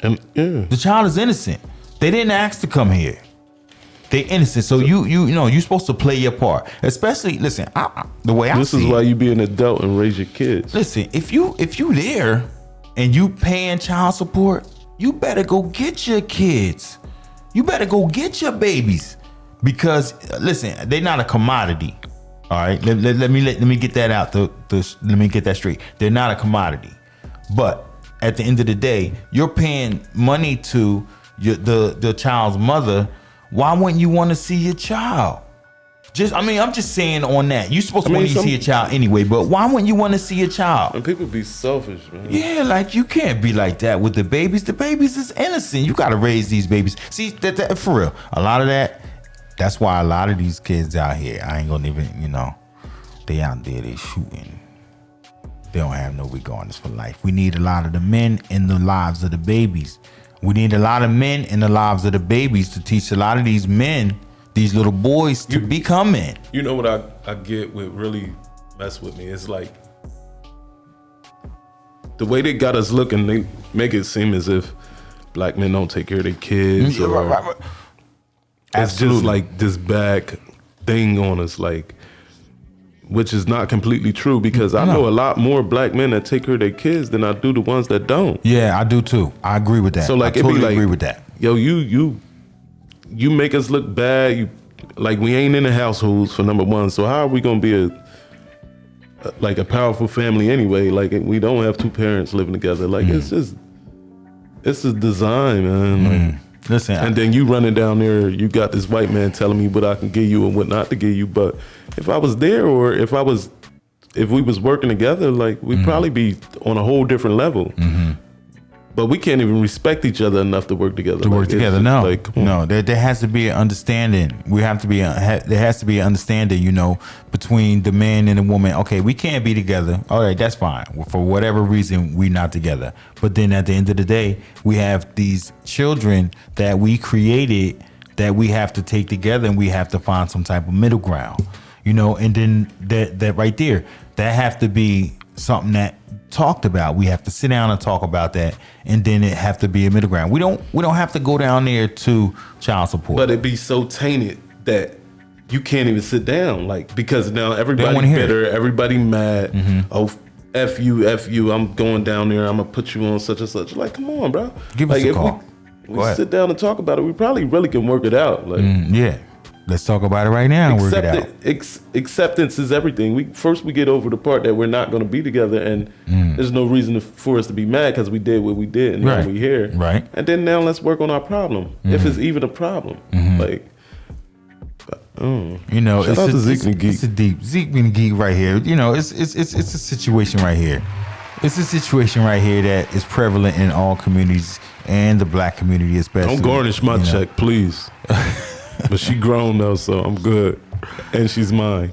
And The child is innocent. They didn't ask to come here. They innocent. So you're supposed to play your part. Especially, listen, the way I this see is it, why you be an adult and raise your kids. listen, if you there and you paying child support, you better go get your kids. You better go get your babies. Because listen, they're not a commodity. All right, let me get that out. Let me get that straight. They're not a commodity. But at the end of the day, you're paying money to the child's mother. Why wouldn't you want to see your child? I'm just saying on that. You're supposed to want to see your child anyway, but why wouldn't you want to see your child? And people be selfish, man. Yeah, like you can't be like that with the babies. The babies is innocent. You got to raise these babies. See, that for real. A lot of that. That's why a lot of these kids out here, I ain't gonna even, they out there, they shooting. They don't have no regardless for life. We need a lot of the men in the lives of the babies. We need a lot of men in the lives of the babies to teach a lot of these men, these little boys, to become men. You know what I get with really mess with me? It's like the way they got us looking, they make it seem as if black men don't take care of their kids. Or Right. it's just like this back thing on us, like, which is not completely true because I know a lot more black men that take care of their kids than I do the ones that don't. Yeah, I do too. I agree with that. So like, I totally it be like, agree with that. Yo, you make us look bad. You like we ain't in the households for number one. So how are we gonna be a powerful family anyway? Like we don't have two parents living together. Like it's a design, man. Like, listen, and then you running down there, you got this white man telling me what I can give you and what not to give you. But if I was there, or if we was working together, like we'd probably be on a whole different level. But we can't even respect each other enough to work together. No. There has to be an understanding. There has to be an understanding, between the man and the woman. Okay, we can't be together. All right, that's fine. For whatever reason, we not together. But then at the end of the day, we have these children that we created that we have to take together, and we have to find some type of middle ground. And then that right there, that have to be something that talked about. We have to sit down and talk about that, and then it have to be a middle ground. We don't have to go down there to child support. But it be so tainted that you can't even sit down, like, because now everybody bitter, everybody mad. Oh, F you, I'm going down there, I'm gonna put you on such and such. Like, come on, bro. Give us a call. We sit down and talk about it, we probably really can work it out. Like, yeah. Let's talk about it right now and work it out. Acceptance is everything. We get over the part that we're not going to be together, and there's no reason for us to be mad because we did what we did, and now we're here. Right. And then now let's work on our problem, if it's even a problem. Like, shout out to Zeek and Geek. It's a deep Zeek and Geek right here. It's a situation right here. It's a situation right here that is prevalent in all communities, and the black community especially. Don't garnish my check, please. But she grown though, so I'm good. And she's mine.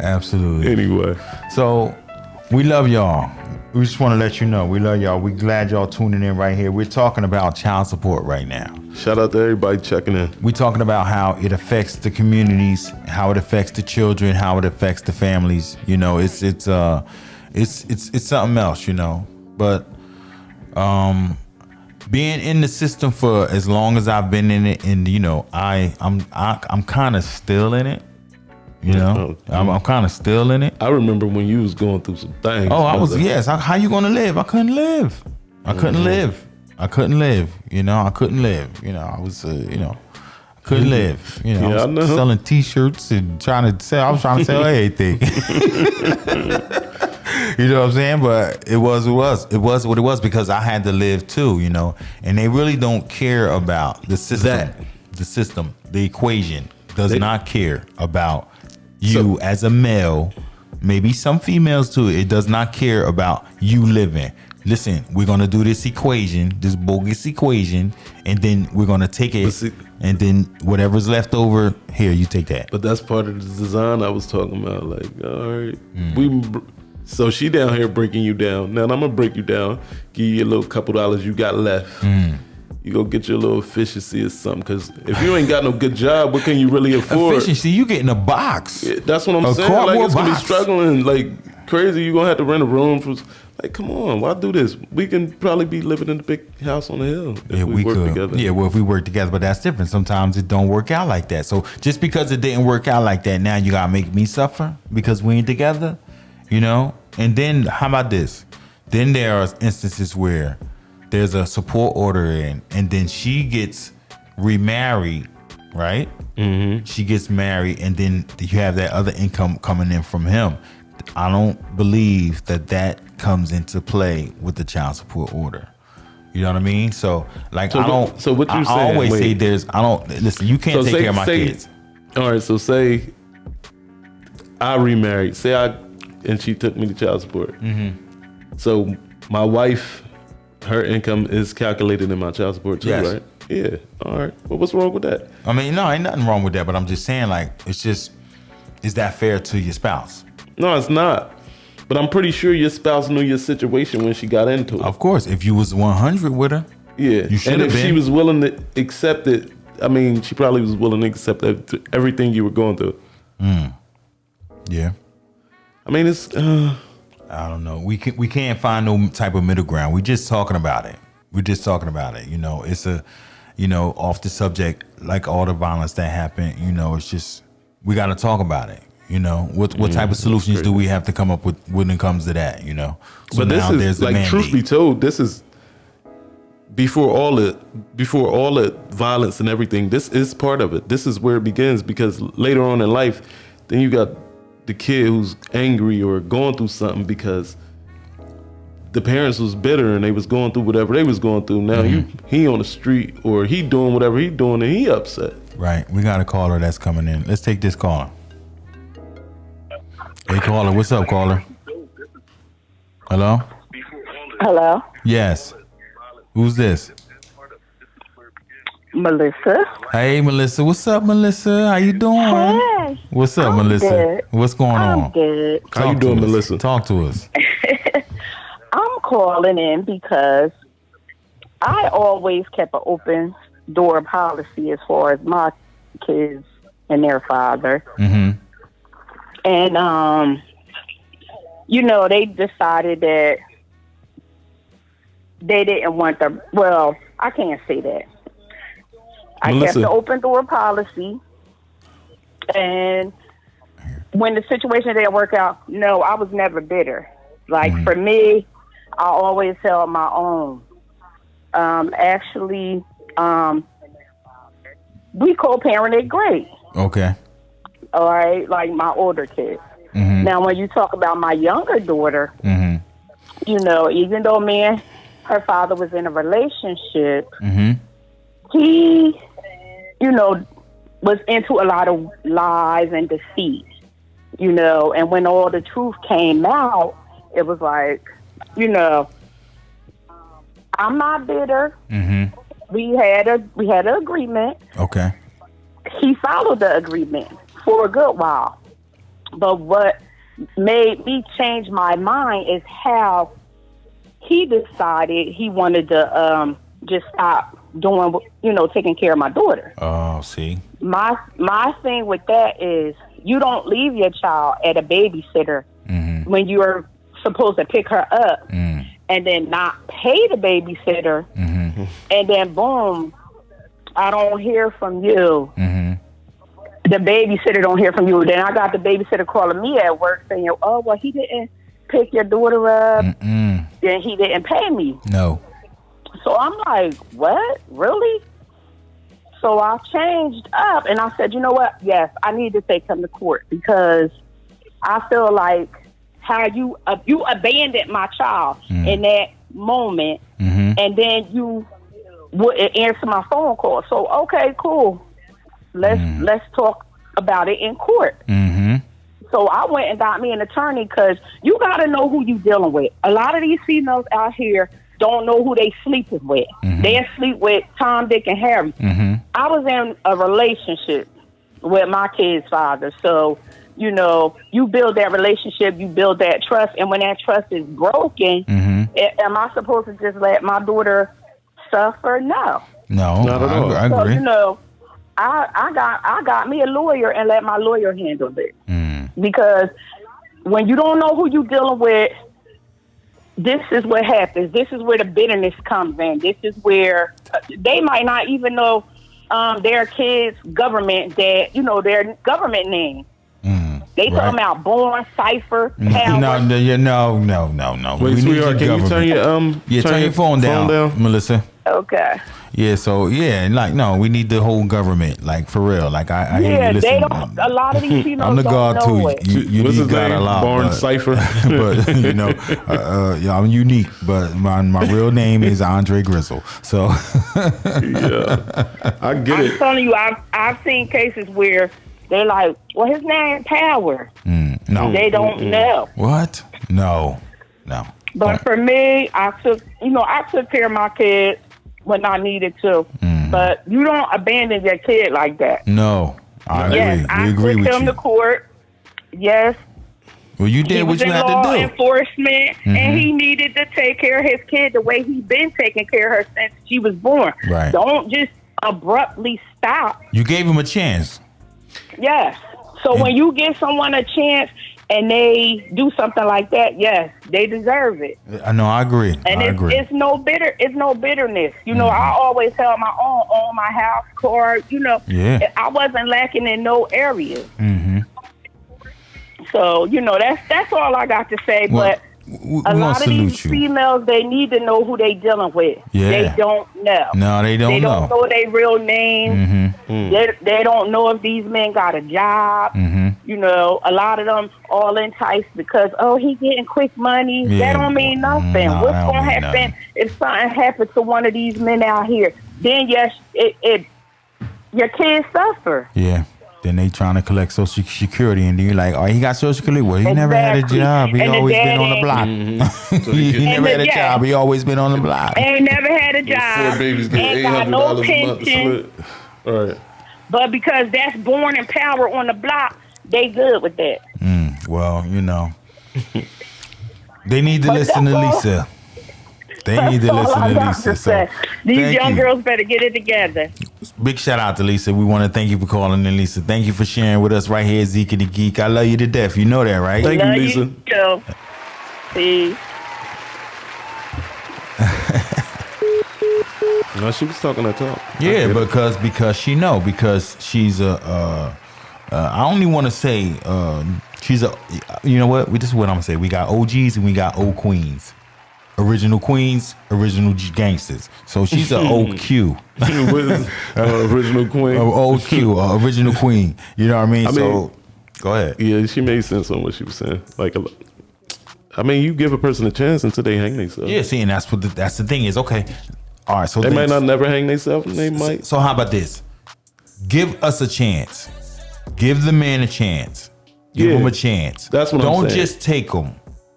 Absolutely. Anyway. So we love y'all. We just want to let you know we love y'all. We're glad y'all tuning in right here. We're talking about child support right now. Shout out to everybody checking in. We're talking about how it affects the communities, how it affects the children, how it affects the families. It's something else, But being in the system for as long as I've been in it, and I'm kind of still in it. You know, I'm kind of still in it. I remember when you was going through some things. Oh, I was. Yes. How you gonna live? I couldn't live. I couldn't live. I couldn't live. You know, I couldn't live. You know, I was. You know, I couldn't live. You know, I was selling T-shirts and trying to sell. I was trying to sell everything. You know what I'm saying? But it was what it was because I had to live too. You know, and they really don't care about the system. The system, the equation does not care about you as a male. Maybe some females too. It does not care about you living. Listen, we're gonna do this equation, this bogus equation, and then we're gonna take it, and then whatever's left over, here, you take that. But that's part of the design I was talking about. Like, all right, so she down here breaking you down. Now I'm gonna break you down, give you a little couple dollars you got left. You go get your little efficiency or something. Because if you ain't got no good job, what can you really afford? Efficiency, you get in a box. Yeah, that's what I'm saying. Like, it's gonna be struggling like crazy. You gonna have to rent a room for. Like, come on, why do this? We can probably be living in the big house on the hill if we work together. Yeah, well, if we work together, but that's different. Sometimes it don't work out like that. So just because it didn't work out like that, now you gotta make me suffer because we ain't together, you know? And then how about this? Then there are instances where there's a support order in, and then she gets remarried, right? Mm-hmm. She gets married, and then you have that other income coming in from him. I don't believe that comes into play with the child support order. You know what I mean? So, like, I don't. So what you saying? I always say I don't listen. You can't take care of my kids. All right. So say I remarried. And she took me to child support. Mm-hmm. So my wife, her income is calculated in my child support too, right? Yeah. All right. Well, what's wrong with that? I mean, no, ain't nothing wrong with that. But I'm just saying, like, it's just, is that fair to your spouse? No, it's not. But I'm pretty sure your spouse knew your situation when she got into it. Of course, if you was 100 with her, yeah, you should have been. And if she was willing to accept it, I mean, she probably was willing to accept everything you were going through. Yeah. I mean, it's. I don't know. We can't find no type of middle ground. We're just talking about it. You know, it's off the subject, like all the violence that happened. You know, it's just we got to talk about it. You know, what type of solutions do we have to come up with when it comes to that? You know, so but this is like, truth be told, this is before all the violence and everything. This is part of it. This is where it begins, because later on in life, then you got the kid who's angry or going through something because the parents was bitter and they was going through whatever they was going through. Now he on the street, or he doing whatever he doing, and he upset. Right. We got a caller that's coming in. Let's take this caller. Hey, caller. What's up, caller? Hello? Hello? Yes. Who's this? Melissa. Hey, Melissa. What's up, Melissa? How you doing? Hey. What's up, Melissa? Good. What's going on? I'm good. How you doing, Melissa? Talk to us. I'm calling in because I always kept an open door policy as far as my kids and their father. Mm-hmm. And, you know, they decided that they didn't want the, well, I can't say that. I kept the open door policy. And when the situation didn't work out, no, I was never bitter. Like, for me, I always held my own. Actually, we co-parented great. Okay. All right, like my older kids. Mm-hmm. Now, when you talk about my younger daughter, you know, even though me and her father was in a relationship, he, you know, was into a lot of lies and deceit, you know, and when all the truth came out, it was like, you know, I'm not bitter. We had an agreement. Okay. He followed the agreement for a good while. But what made me change my mind is how he decided he wanted to just stop doing, you know, taking care of my daughter. Oh, see. My thing with that is you don't leave your child at a babysitter when you're supposed to pick her up and then not pay the babysitter, and then boom, I don't hear from you. the babysitter don't hear from you. Then I got the babysitter calling me at work saying, oh, well, he didn't pick your daughter up. Then he didn't pay me. No. So I'm like, what? Really? So I changed up and I said, you know what? Yes, I need to take him to court because I feel like how you abandoned my child in that moment, and then you wouldn't answer my phone call. So okay, cool. Let's talk about it in court. So I went and got me an attorney because you got to know who you dealing with. A lot of these females out here don't know who they sleeping with. They sleep with Tom, Dick, and Harry. I was in a relationship with my kid's father. So, you know, you build that relationship, you build that trust. And when that trust is broken, am I supposed to just let my daughter suffer? No. No, not at all. I agree. So, you know, I got me a lawyer and let my lawyer handle it. Because when you don't know who you dealing with, this is what happens. This is where the bitterness comes in. This is where they might not even know their kids' government, their government name. They talking about Born, Cipher, Power. No. Wait, sweetheart, can you turn your turn your phone down, Melissa? Okay. Yeah, so no, we need the whole government, like for real. Like I hear you listen. They don't. A lot of these females I'm the God don't know too. it. You got a lot, Born Cipher. but you know, I'm unique. But my real name is Andre Grizzle. So yeah, I get it. I'm telling you, I've seen cases where they're like, well, his name Power. No, they don't know. What? No. But for me, I took care of my kids when I needed to. But you don't abandon your kid like that. No, I agree. Yes, I agree with took him you. to court. Yes. Well, you did what you had to do. He was in law enforcement, and he needed to take care of his kid the way he's been taking care of her since she was born. Right. Don't just abruptly stop. You gave him a chance. Yes. So when you give someone a chance and they do something like that, yes, they deserve it. I know. I agree. And it's no bitterness. You know, I always held my own my house, car. You know, I wasn't lacking in no areas. So you know, that's all I got to say. Well, but a lot of these females, they need to know who they dealing with. Yeah. They don't know. No, they don't know. They don't know their real name. They don't know if these men got a job. You know, a lot of them all enticed because, he getting quick money. Yeah. That don't mean nothing. What's going to happen if something happens to one of these men out here? Then, yes, your kids suffer. Yeah. Then they trying to collect Social Security, and then you're like, he got Social Security. Well, he never had a job. He always been on the block. He never had a job. He always been on the block. Ain't never had a job. 4 babies get Ain't got no $800 a month to pension. split. All right. But because that's Born and Power on the block, they good with that. Well, you know, they need to listen to Lisa. They need to listen to Lisa. So these young girls better get it together. Big shout out to Lisa. We want to thank you for calling in, Lisa. Thank you for sharing with us right here at Zeek and the Geek. I love you to death. You know that, right? Thank you, Lisa. You too. See. No, she was talking that talk. Yeah, because she know, because she's I only want to say she's you know what? This is what I'm gonna say. We got OGs and we got old queens. Original queens, original gangsters. So she's an OQ. Original queen. OQ, original queen. You know what I mean? So go ahead. Yeah, she made sense on what she was saying. You give a person a chance until they hang themselves. Yeah, see, and that's the thing is, okay. All right, so they might not never hang themselves, and they might. So how about this? Give us a chance. Give the man a chance. Give him a chance. That's what I'm saying. Don't just take him.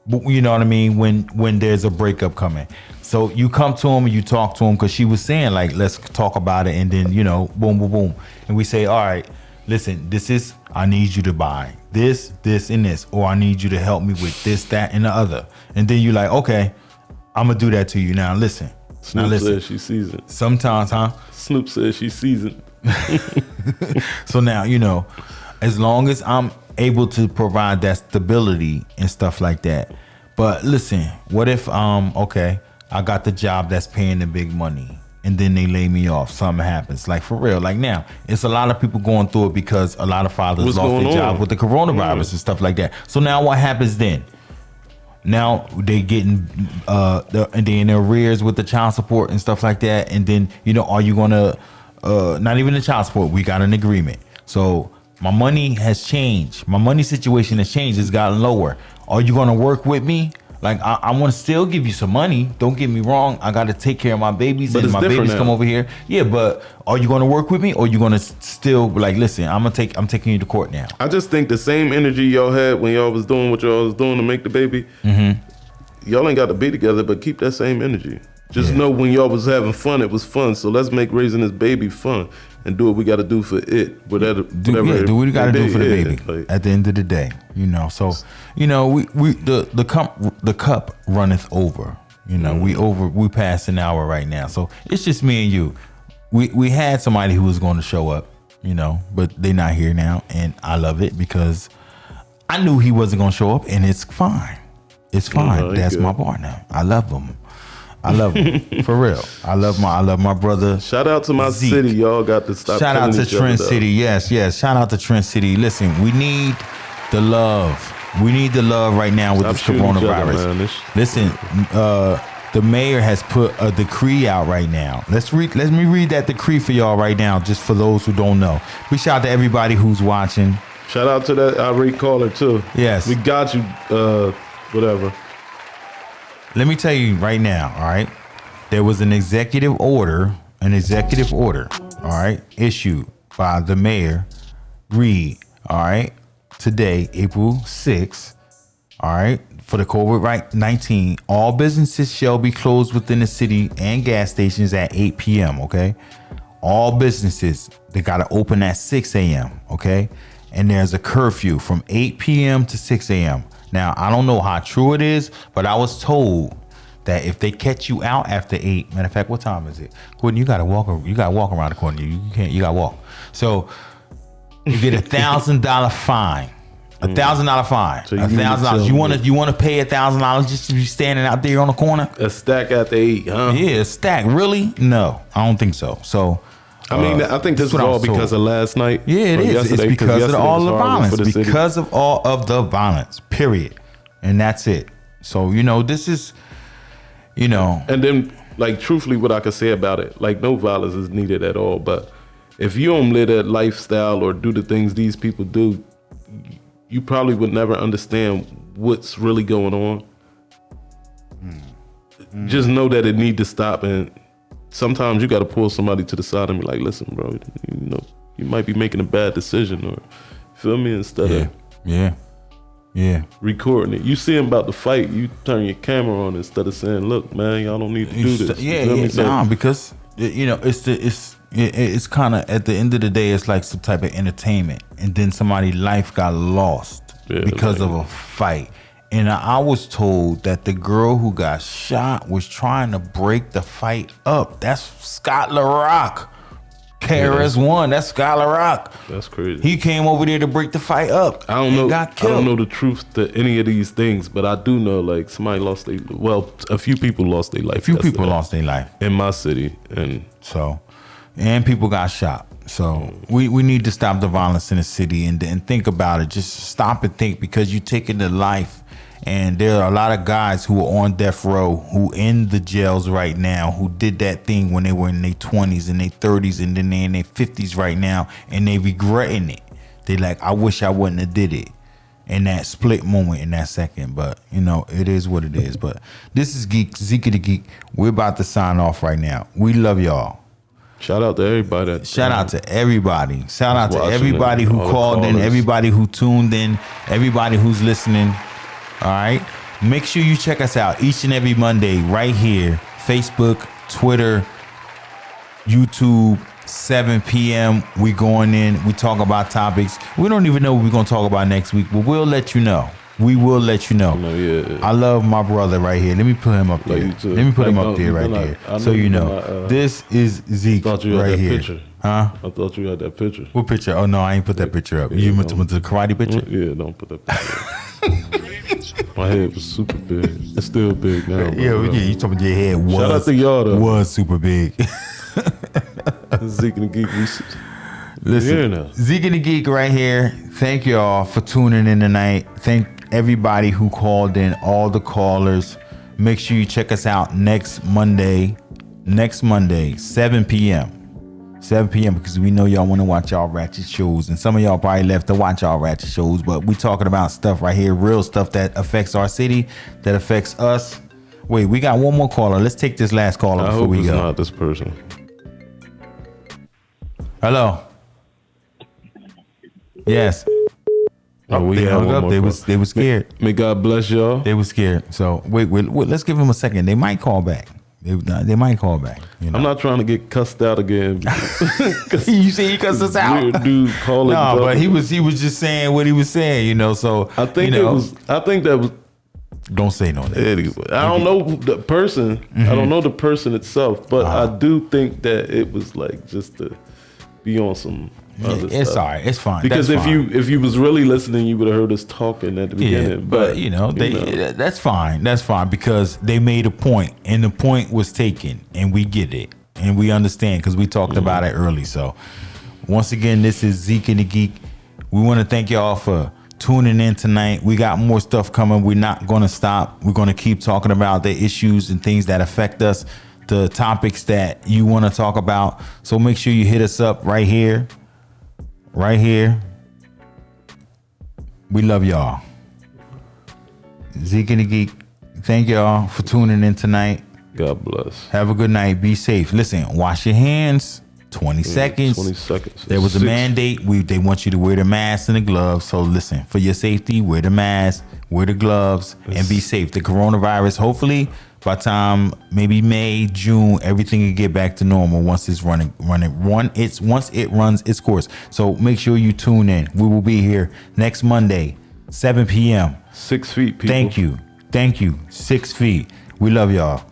You know what I mean? When there's a breakup coming. So you come to him and you talk to him, because she was saying, like, let's talk about it, and then, you know, boom, boom, boom. And we say, all right, listen, I need you to buy this, and this, or I need you to help me with this, that, and the other. And then you're like, okay, I'm going to do that to you. Now listen. Snoop says she's seasoned. Sometimes, huh? Snoop says she's seasoned. So now, you know, as long as I'm able to provide that stability and stuff like that. But listen, what if okay, I got the job that's paying the big money. and then they lay me off. Something happens. Like for real. Like now, it's a lot of people going through it because a lot of fathers What's lost their going job on? with the coronavirus and stuff like that. So now what happens then? Now they getting and they in arrears with the child support and stuff like that. And then, you know, are you gonna not even the child support? We got an agreement. So my money has changed. My money situation has changed. It's gotten lower. Are you gonna work with me? Like I want to still give you some money. Don't get me wrong. I got to take care of my babies, But and it's my different babies come now. over here. Yeah, but are you going to work with me, or are you going to still be like, listen, I'm taking you to court now? I just think the same energy y'all had when y'all was doing what y'all was doing to make the baby, y'all ain't got to be together, but keep that same energy. Just know when y'all was having fun, it was fun. So let's make raising this baby fun and do what we got to do for it. Whatever, Do what we got to do for the baby. Like, At the end of the day, you know. So, you know, we the cup runneth over. You know, we passed an hour right now. So it's just me and you. We had somebody who was going to show up, you know, but they not here now, and I love it because I knew he wasn't going to show up, and it's fine. It's fine. No, That's good. my partner. I love him. I love him for real. I love my brother. shout out to my Zeke. city. Y'all got to stop. Shout out killing to each other, Trent though. City. Yes. Shout out to Trent City. Listen, we need the love. We need the love right now with Stop this shooting each other, coronavirus. man. Listen, the mayor has put a decree out right now. Let me read that decree for y'all right now, just for those who don't know. We shout out to everybody who's watching. Shout out to that irate caller too. Yes. we got you. Whatever. Let me tell you right now, all right? There was an executive order, all right, issued by the mayor, Reed, all right, today, April 6th, all right, for the COVID-19. All businesses shall be closed within the city and gas stations at 8 p.m., okay? All businesses, they got to open at 6 a.m., okay? And there's a curfew from 8 p.m. to 6 a.m. Now, I don't know how true it is, but I was told that if they catch you out after 8, matter of fact, what time is it? Gordon, you gotta walk around the corner. You gotta walk. So you get $1,000 fine. $1,000 fine. So you mean to $1,000. tell You wanna pay $1,000 just to be standing out there on the corner? A stack after 8, huh? Yeah, stack. Really? No, I don't think so. So I mean, I think this is that's what I all was told. because of last night. Yeah, it or is. It's yesterday, because of yesterday all was the horrible violence. for the city. Because of all of the violence. Period. And that's it. So, you know, this is, you know. And then, like, truthfully, what I could say about it, like, no violence is needed at all. But if you don't live that lifestyle or do the things these people do, you probably would never understand what's really going on. Just know that it need to stop. And sometimes you got to pull somebody to the side and be like, listen, bro, you know, you might be making a bad decision, or feel me, instead of Yeah. recording it. You see him about to fight, you turn your camera on instead of saying, look, man, y'all don't need to do this. You feel me? So- Nah, because you know it's kind of at the end of the day, it's like some type of entertainment, and then somebody's life got lost because of a fight. And I was told that the girl who got shot was trying to break the fight up. That's Scott LaRock. KRS-One, that's Scott LaRock. That's crazy. He came over there to break the fight up. I don't and know. Got I killed. don't know the truth to any of these things, but I do know, like, somebody lost their. Well, a few people lost their life. A few people yesterday lost their life. in my city, and So, and people got shot. So we need to stop the violence in the city and think about it. Just stop and think, because you're taking the life. And there are a lot of guys who are on death row, who in the jails right now, who did that thing when they were in their 20s and their 30s, and then they're in their 50s right now, and they regretting it. They like, I wish I wouldn't have did it in that split moment, in that second. But, you know, it is what it is. But this is Geek, Zeek the Geek. We're about to sign off right now. We love y'all. shout out to everybody. Shout out to everybody. Shout out to watching everybody it, who all the called in, callers. everybody who tuned in, everybody who's listening. All right. Make sure you check us out each and every Monday right here. Facebook, Twitter, YouTube, 7 p.m. We going in. We talk about topics. We don't even know what we're going to talk about next week, but we'll let you know. We will let you know. No, yeah. I love my brother right here. Let me put him up there. Love you too. Let me put him Like, up there right I there. know So you you're know. not, This is Zeek thought you had right that here. picture. Huh? I thought you had that picture. What picture? Oh no, I ain't put that picture up. You went to the karate picture? Yeah, don't put that picture up. My head was super big. It's still big now. Yeah, you told me your head was Shout out to y'all, though. was super big. Zeek and the Geek. Listen, Here now. Zeek and the Geek right here. Thank y'all for tuning in tonight. Thank everybody who called in, all the callers. Make sure you check us out next Monday, 7 p.m. 7 p.m. because we know y'all want to watch y'all ratchet shows. And some of y'all probably left to watch y'all ratchet shows, but we talking about stuff right here, real stuff that affects our city, that affects us. Wait, we got one more caller. Let's take this last caller before we go. I hope it's not this person. Hello. Yes. Oh, They hung up. They was scared. May God bless y'all. They were scared. So wait, let's give them a second. They might call back. They might call back. You know? I'm not trying to get cussed out again. You see, he cussed us out. Weird dude calling. No, but he was just saying what he was saying. You know, so I think that was. Don't say no. Anyway, I don't know the person. Mm-hmm. I don't know the person itself, but I do think that it was like just to be on some. It's all right. It's fine. Because that's if you was really listening, you would have heard us talking at the beginning. Yeah, but you know, that's fine. That's fine because they made a point, and the point was taken, and we get it, and we understand because we talked about it early. So, once again, this is Zeek and the Geek. We want to thank y'all for tuning in tonight. We got more stuff coming. We're not going to stop. We're going to keep talking about the issues and things that affect us, the topics that you want to talk about. So make sure you hit us up right here. Right here. We love y'all. Zeek and the Geek, thank y'all for tuning in tonight. God bless. Have a good night. Be safe. Listen, wash your hands. 20 seconds. 20 seconds. There was a mandate. They want you to wear the mask and the gloves. So listen, for your safety, wear the mask, wear the gloves, and be safe. The coronavirus, hopefully, by time maybe May, June, everything will get back to normal once it's once it runs its course. So make sure you tune in. We will be here next Monday, 7 p.m. 6 feet, people. Thank you. 6 feet. We love y'all.